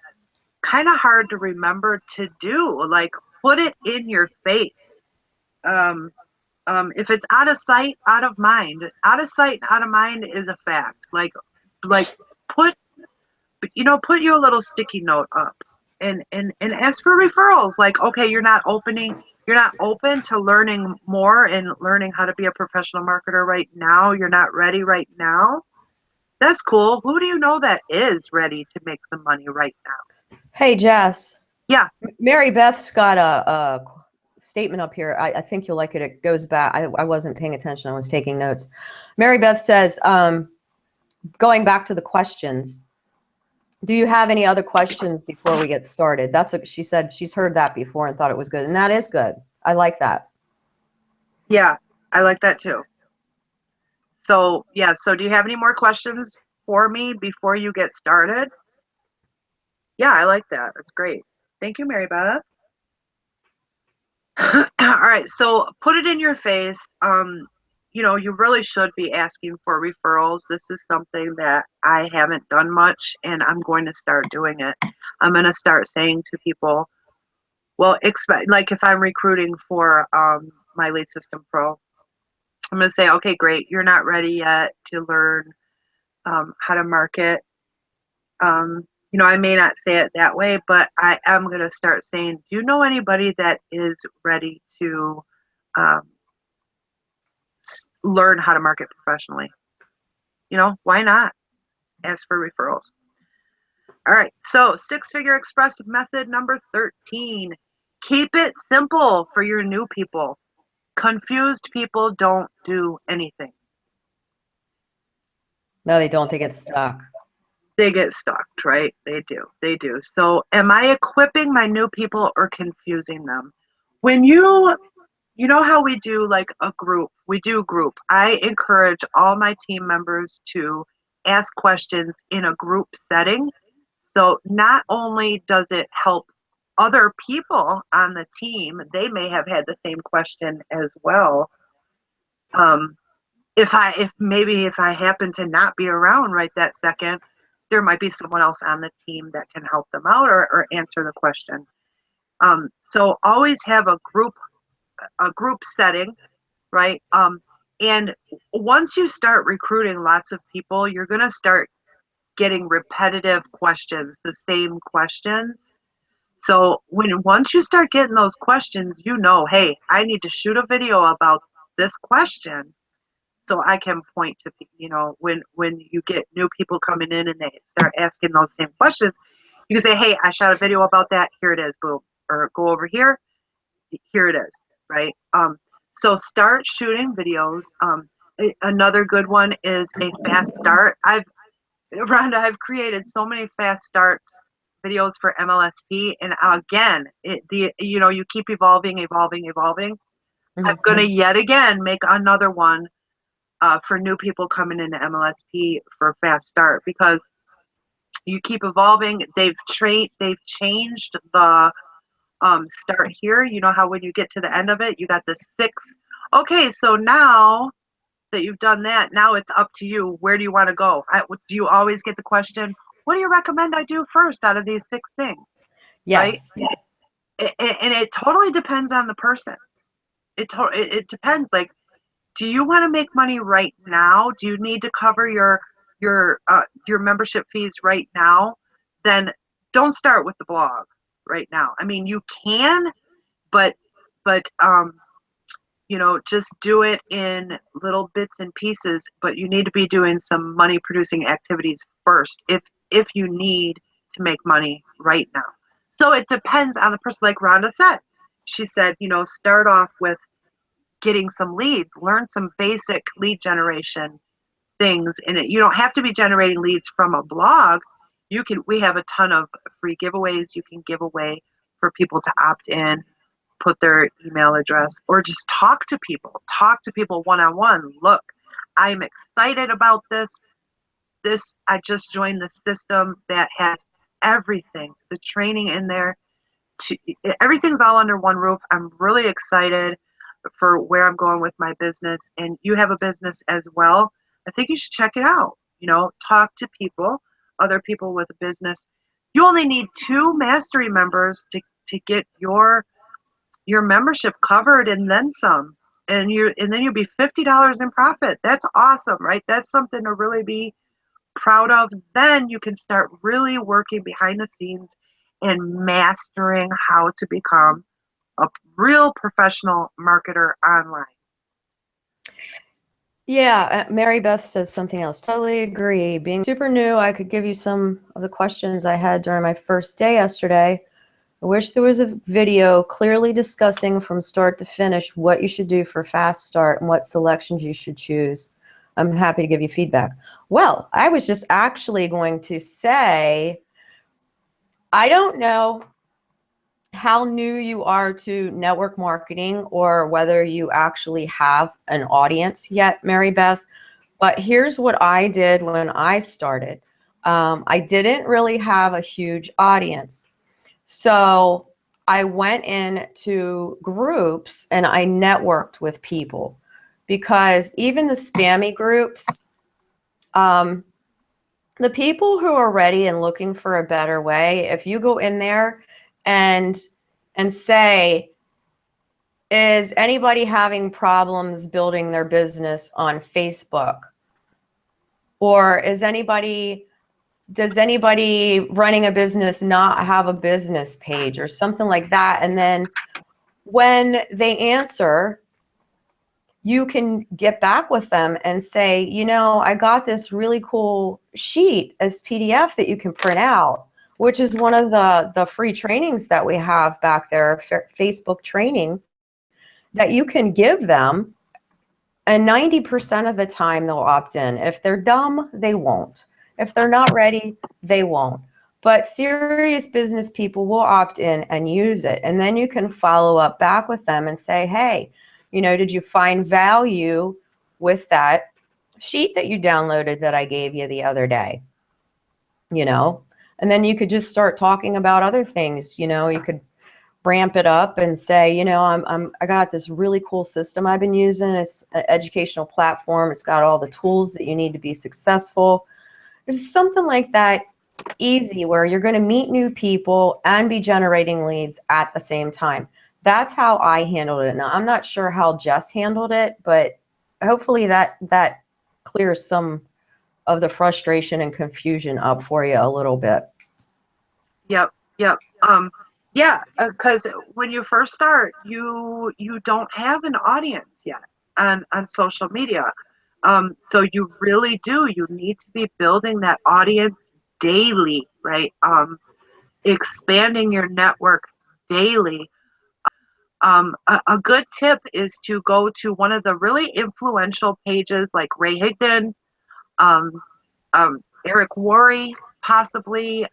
kind of hard to remember to do. Like, put it in your face. Um, if it's out of sight, out of mind. Out of sight, out of mind is a fact. Like put, you know, put your little sticky note up and ask for referrals. Like, okay, you're not open to learning more and learning how to be a professional marketer right now. You're not ready right now. That's cool. Who do you know that is ready to make some money right now?
Hey, Jess.
Yeah.
Mary Beth's got a statement up here. I think you'll like it. It goes back. I wasn't paying attention. I was taking notes. Mary Beth says, going back to the questions, do you have any other questions before we get started? That's what she said. She's heard that before and thought it was good. And that is good. I like that.
Yeah, I like that too. So, yeah, so do you have any more questions for me before you get started? Yeah, I like that. That's great. Thank you, Mary Beth. All right, so put it in your face. You know, you really should be asking for referrals. This is something that I haven't done much, and I'm going to start doing it. I'm going to start saying to people, well, expect, like if I'm recruiting for my lead system pro, I'm going to say, okay, great, you're not ready yet to learn how to market. You know, I may not say it that way, but I am going to start saying, do you know anybody that is ready to um, learn how to market professionally? You know, why not? Ask for referrals. All right, so six-figure express method number 13. Keep it simple for your new people. Confused people don't do anything.
No, they don't. They get stuck.
They get stuck, right? They do. They do. So, am I equipping my new people or confusing them? When you know how we do like a group, we do group. I encourage all my team members to ask questions in a group setting. So, not only does it help other people on the team, they may have had the same question as well. Um, if I happen to not be around right that second, there might be someone else on the team that can help them out or answer the question. So always have a group setting, right? And once you start recruiting lots of people, you're going to start getting repetitive questions, the same questions. So once you start getting those questions, you know, hey, I need to shoot a video about this question. so I can point to, you know, when you get new people coming in and they start asking those same questions, you can say, hey, I shot a video about that. Here it is, boom. Or go over here. Here it is, right? So start shooting videos. Another good one is a fast start. Rhonda, I've created so many fast starts videos for MLSP, and again, you know, you keep evolving, evolving, evolving. I'm
Mhm.
gonna yet again make another one for new people coming into MLSP for fast start, because you keep evolving. They've changed the start here. You know how when you get to the end of it, you got the 6. Okay, so now that you've done that, now it's up to you. Where do you want to go? Do you always get the question, what do you recommend I do first out of these 6 things? Right?
Yes.
Yes. And it totally depends on the person. It depends. Like, do you want to make money right now? Do you need to cover your membership fees right now? Then don't start with the blog right now. I mean, you can, but but you know, just do it in little bits and pieces. But you need to be doing some money producing activities first if you need to make money right now. So it depends on the person. Like Rhonda said, she said, you know, start off with getting some leads, learn some basic lead generation things in it. You don't have to be generating leads from a blog. We have a ton of free giveaways you can give away for people to opt in, put their email address, or just talk to people. Talk to people one-on-one. Look, I'm excited about this. I just joined the system that has everything, the training in there. Everything's all under one roof. I'm really excited for where I'm going with my business, and you have a business as well. I think you should check it out. You know, talk to people, other people with a business. You only need 2 mastery members to get your membership covered and then some. And then you'll be $50 in profit. That's awesome, right? That's something to really be proud of. Then you can start really working behind the scenes and mastering how to become a real professional marketer online.
Yeah, Mary Beth says something else. Totally agree. Being super new, I could give you some of the questions I had during my first day yesterday. I wish there was a video clearly discussing from start to finish what you should do for fast start and what selections you should choose. I'm happy to give you feedback. Well, I was just actually going to say, I don't know how new you are to network marketing or whether you actually have an audience yet, Mary Beth, but here's what I did when I started. I didn't really have a huge audience. So I went into groups and I networked with people, because even the spammy groups, the people who are ready and looking for a better way, if you go in there and say, is anybody having problems building their business on Facebook? Or does anybody running a business not have a business page or something like that? And then when they answer, you can get back with them and say, you know, I got this really cool sheet as PDF that you can print out, which is one of the free trainings that we have back there, Facebook training, that you can give them. And 90% of the time they'll opt in. If they're dumb, they won't. If they're not ready, they won't. But serious business people will opt in and use it. And then you can follow up back with them and say, hey, you know, did you find value with that sheet that you downloaded that I gave you the other day? You know, and then you could just start talking about other things. You know, you could ramp it up and say, you know, I got this really cool system I've been using. It's an educational platform. It's got all the tools that you need to be successful. There's something like that, easy, where you're going to meet new people and be generating leads at the same time. That's how I handled it. Now, I'm not sure how Jess handled it, but hopefully that clears some of the frustration and confusion up for you a little bit.
Yep, yep. Yeah, because when you first start, you don't have an audience yet on social media. So you really do. You need to be building that audience daily, right? Expanding your network daily. A good tip is to go to one of the really influential pages like Ray Higdon, um, Eric Worre, possibly,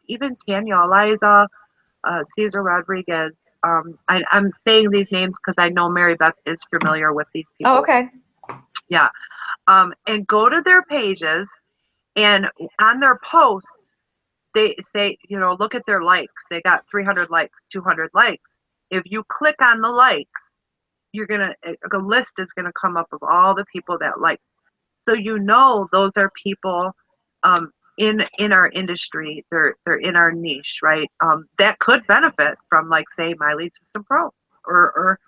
even Tanya Eliza, Cesar Rodriguez. I'm saying these names because I know Mary Beth is familiar with these
Oh,
people.
okay.
Yeah. And go to their pages, and on their posts, they say, look at their likes. They got 300 likes, 200 likes. If you click on the likes, a list is gonna come up of all the people that like. So those are people in our industry. They're in our niche, right? That could benefit from, like, say, My Lead System Pro, or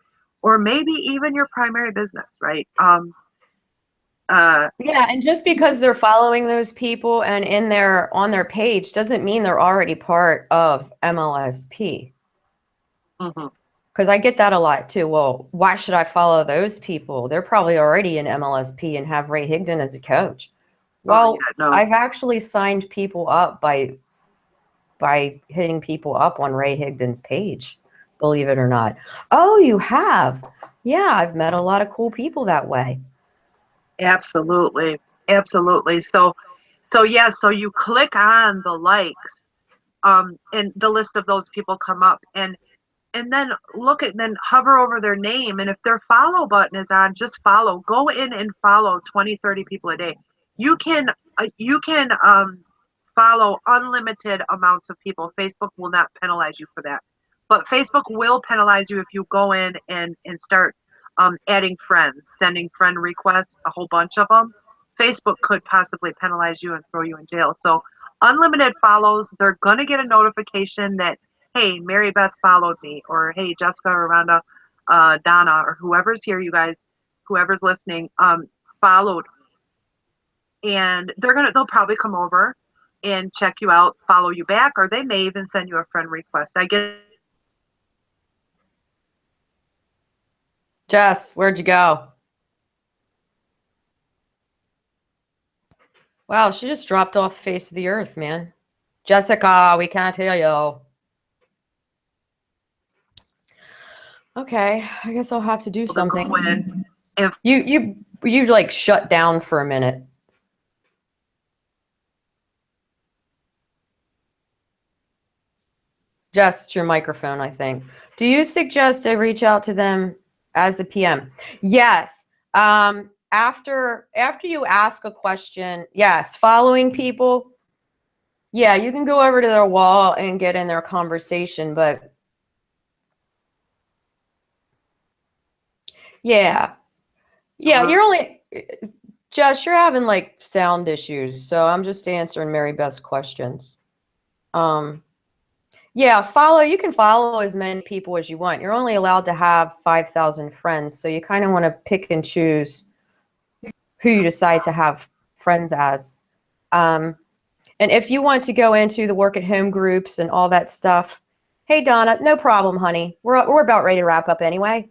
maybe even your primary business, right?
Yeah, and just because they're following those people and on their page doesn't mean they're already part of MLSP.
Mhm.
Because I get that a lot too. Well, why should I follow those people? They're probably already in MLSP and have Ray Higdon as a coach.
Oh
Well,
yeah, no,
I've actually signed people up by hitting people up on Ray Higdon's page, believe it or not. Oh, you have? Yeah, I've met a lot of cool people that way.
absolutely, absolutely. So yeah, so you click on the likes, and the list of those people come up, and then hover over their name, and if their follow button is on, just follow. Go in and follow 20, 30 people a day. You can follow unlimited amounts of people. Facebook will not penalize you for that, but Facebook will penalize you if you go in and start adding friends, sending friend requests, a whole bunch of them. Facebook could possibly penalize you and throw you in jail. So unlimited follows, they're going to get a notification that, hey, Mary Beth followed me, or hey, Jessica or Rhonda, Donna, or whoever's here, you guys, whoever's listening, followed me. And they'll probably come over and check you out, follow you back, or they may even send you a friend request. I get
Jess, where'd you go? Wow, she just dropped off the face of the earth, man. Jessica, we can't hear you. Okay, I guess I'll have to do
to
something.
go in. If
You like shut down for a minute. Jess, it's your microphone, I think. Do you suggest I reach out to them as a PM? Yes. After you ask a question, yes, following people, yeah, you can go over to their wall and get in their conversation, but yeah. Yeah, you're only Jess, you're having like sound issues, so I'm just answering Mary Beth's questions. Yeah, you can follow as many people as you want. You're only allowed to have 5,000 friends, so you kind of want to pick and choose who you decide to have friends as. And if you want to go into the work at home groups and all that stuff, hey Donna, no problem, honey. We're about ready to wrap up anyway.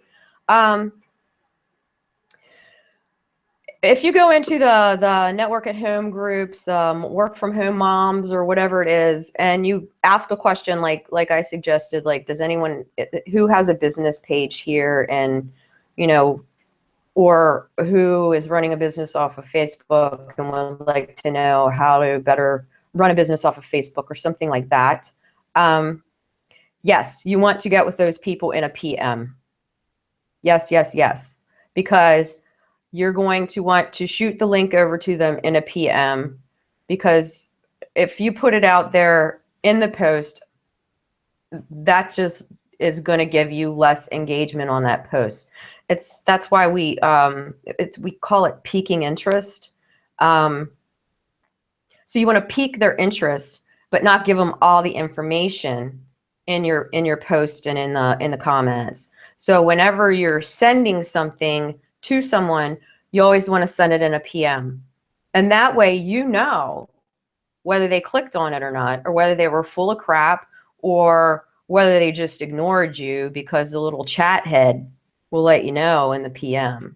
If you go into the network at home groups, work from home moms or whatever it is, and you ask a question like I suggested, like, does anyone who has a business page here, and or who is running a business off of Facebook and would like to know how to better run a business off of Facebook or something like that. Yes, you want to get with those people in a PM. Yes, yes, yes, because you're going to want to shoot the link over to them in a PM, because if you put it out there in the post, that just is going to give you less engagement on that post. That's why we call it piquing interest. So you want to pique their interest, but not give them all the information in your post and in the comments. So whenever you're sending something to someone, you always want to send it in a PM. And that way whether they clicked on it or not, or whether they were full of crap, or whether they just ignored you, because the little chat head will let you know in the PM.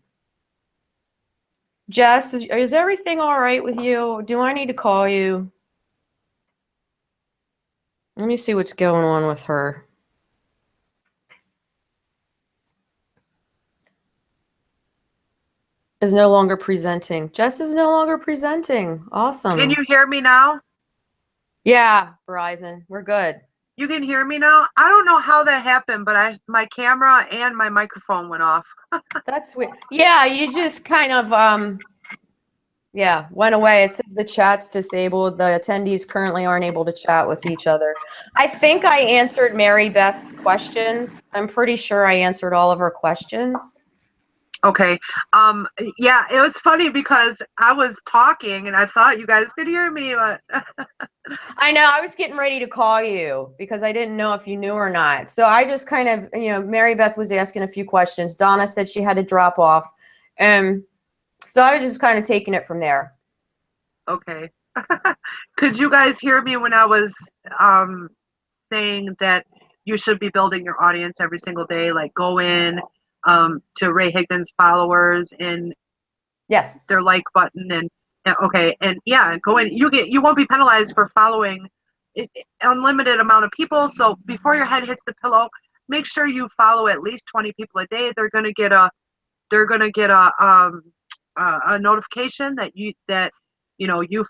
Jess, is everything all right with you? Do I need to call you? Let me see what's going on with her. Is no longer presenting. Jess is no longer presenting. Awesome.
Can you hear me now?
Yeah, Verizon, we're good.
You can hear me now? I don't know how that happened, but my camera and my microphone went off.
That's weird. Yeah, you just kind of went away. It says the chat's disabled. The attendees currently aren't able to chat with each other. I think I answered Mary Beth's questions. I'm pretty sure I answered all of her questions.
Okay. Yeah, it was funny because I was talking and I thought you guys could hear me, but
I know, I was getting ready to call you because I didn't know if you knew or not. So I just kind of, Mary Beth was asking a few questions. Donna said she had to drop off. So I was just kind of taking it from there.
okay. Could you guys hear me when I was saying that you should be building your audience every single day? Like go in to Ray Higdon's followers and
Yes.
their like button and okay, and yeah, go in. You won't be penalized for following unlimited amount of people. So before your head hits the pillow, make sure you follow at least 20 people a day. They're gonna get a notification that you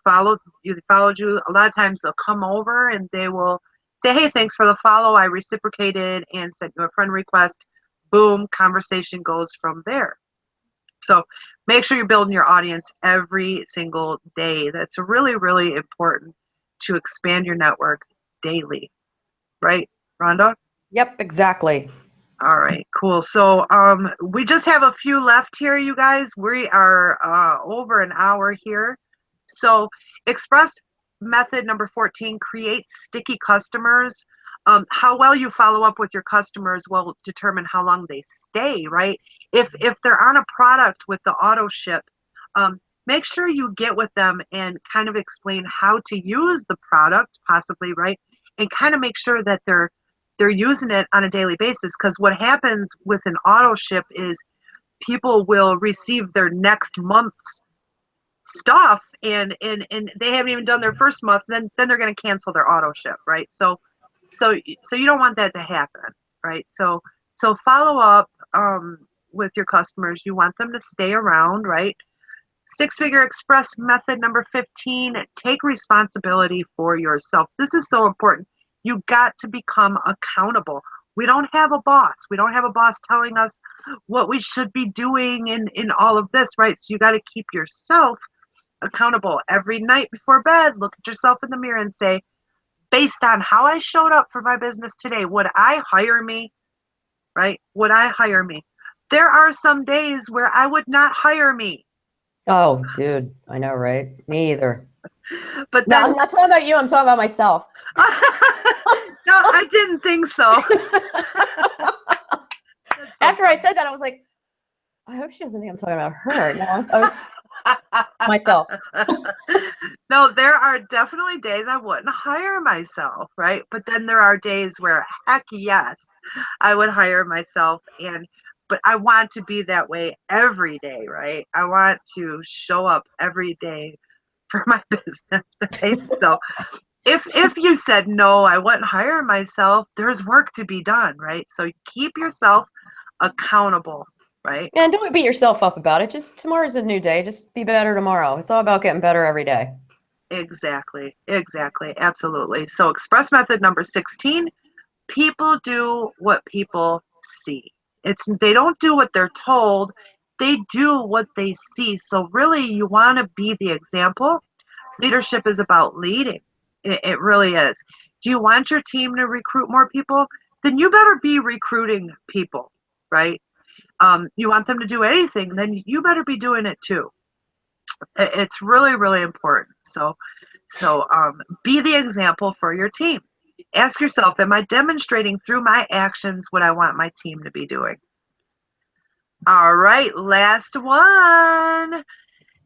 followed you. A lot of times they'll come over and they will say, hey, thanks for the follow, I reciprocated and sent you a friend request. Boom, conversation goes from there. So make sure you're building your audience every single day. That's really, really important to expand your network daily. Right, Rhonda?
Yep, exactly.
All right, cool. So we just have a few left here, you guys. We are over an hour here. So express method number 14, create sticky customers. How well you follow up with your customers will determine how long they stay, right? If they're on a product with the auto ship, make sure you get with them and kind of explain how to use the product, possibly, right? And kind of make sure that they're using it on a daily basis, because what happens with an auto ship is people will receive their next month's stuff and they haven't even done their first month, then they're going to cancel their auto ship, right? So you don't want that to happen, right? So follow up with your customers. You want them to stay around, right? Six-figure express method number 15, take responsibility for yourself. This is so important. You got to become accountable. We don't have a boss. We don't have a boss telling us what we should be doing in all of this, right? So you got to keep yourself accountable. Every night before bed, look at yourself in the mirror and say, based on how I showed up for my business today, would I hire me, right? Would I hire me? There are some days where I would not hire me.
Oh, dude, I know, right? Me either.
But
No,
then,
I'm not talking about you. I'm talking about myself.
no, I didn't think so.
After I said that, I was like, I hope she doesn't think I'm talking about her. No, I was myself.
No, there are definitely days I wouldn't hire myself, right? But then there are days where, heck yes, I would hire myself. But I want to be that way every day, right? I want to show up every day for my business, right? So if you said no, I wouldn't hire myself, there's work to be done, right? So keep yourself accountable, right?
And don't beat yourself up about it. Just tomorrow's a new day. Just be better tomorrow. It's all about getting better every day.
Exactly. Absolutely. So express method number 16, people do what people see. They don't do what they're told, they do what they see. So really you want to be the example. Leadership is about leading. It really is. Do you want your team to recruit more people? Then you better be recruiting people, right? You want them to do anything, then you better be doing it too. It's really, really important. So be the example for your team. Ask yourself, am I demonstrating through my actions what I want my team to be doing? All right, last one.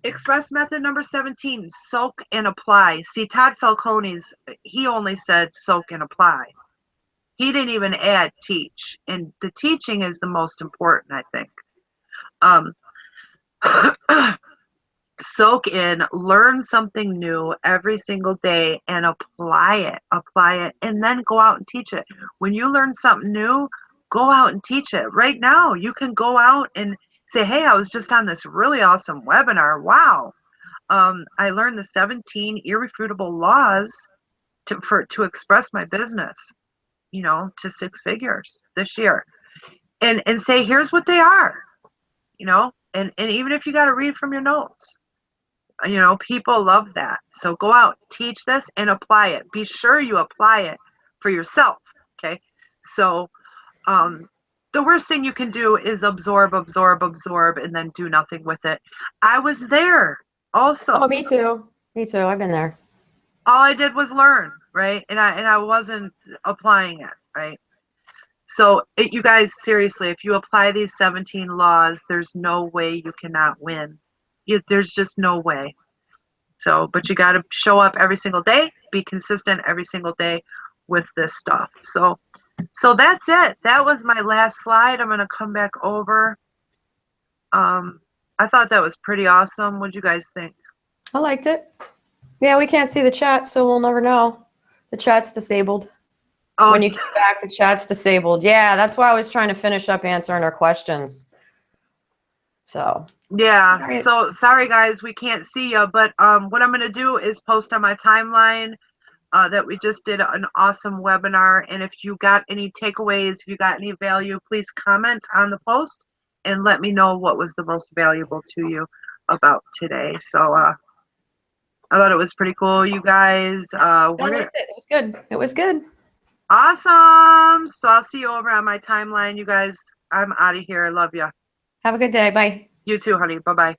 Express method number 17, soak and apply. See, Todd Falcone's, he only said soak and apply. He didn't even add teach. And the teaching is the most important, I think. soak in, learn something new every single day and apply it, and then go out and teach it. When you learn something new, go out and teach it. Right now, you can go out and say, hey, I was just on this really awesome webinar. Wow. I learned the 17 irrefutable laws to express my business, to 6 figures this year. And say, here's what they are, and even if you got to read from your notes, people love that. So go out, teach this, and apply it. Be sure you apply it for yourself. Okay. So the worst thing you can do is absorb, and then do nothing with it. I was there also.
Oh, me too. Me too. I've been there.
All I did was learn, right? And I wasn't applying it, right? So you guys, seriously, if you apply these 17 laws, there's no way you cannot win. There's just no way. So, but you got to show up every single day, be consistent every single day with this stuff. So that's it. That was my last slide. I'm going to come back over. I thought that was pretty awesome. What do you guys think?
I liked it. Yeah, we can't see the chat, so we'll never know. The chat's disabled.
Oh,
when you get back, the chat's disabled. Yeah, that's why I was trying to finish up answering our questions. So
yeah.
Right.
So sorry guys, we can't see you, but what I'm going to do is post on my timeline that we just did an awesome webinar. And if you got any takeaways, if you got any value, please comment on the post and let me know what was the most valuable to you about today. So I thought it was pretty cool, you guys.
It was good. It was good.
Awesome. So I'll see you over on my timeline, you guys. I'm out of here. I love you.
Have a good day. Bye.
You too, honey. Bye-bye.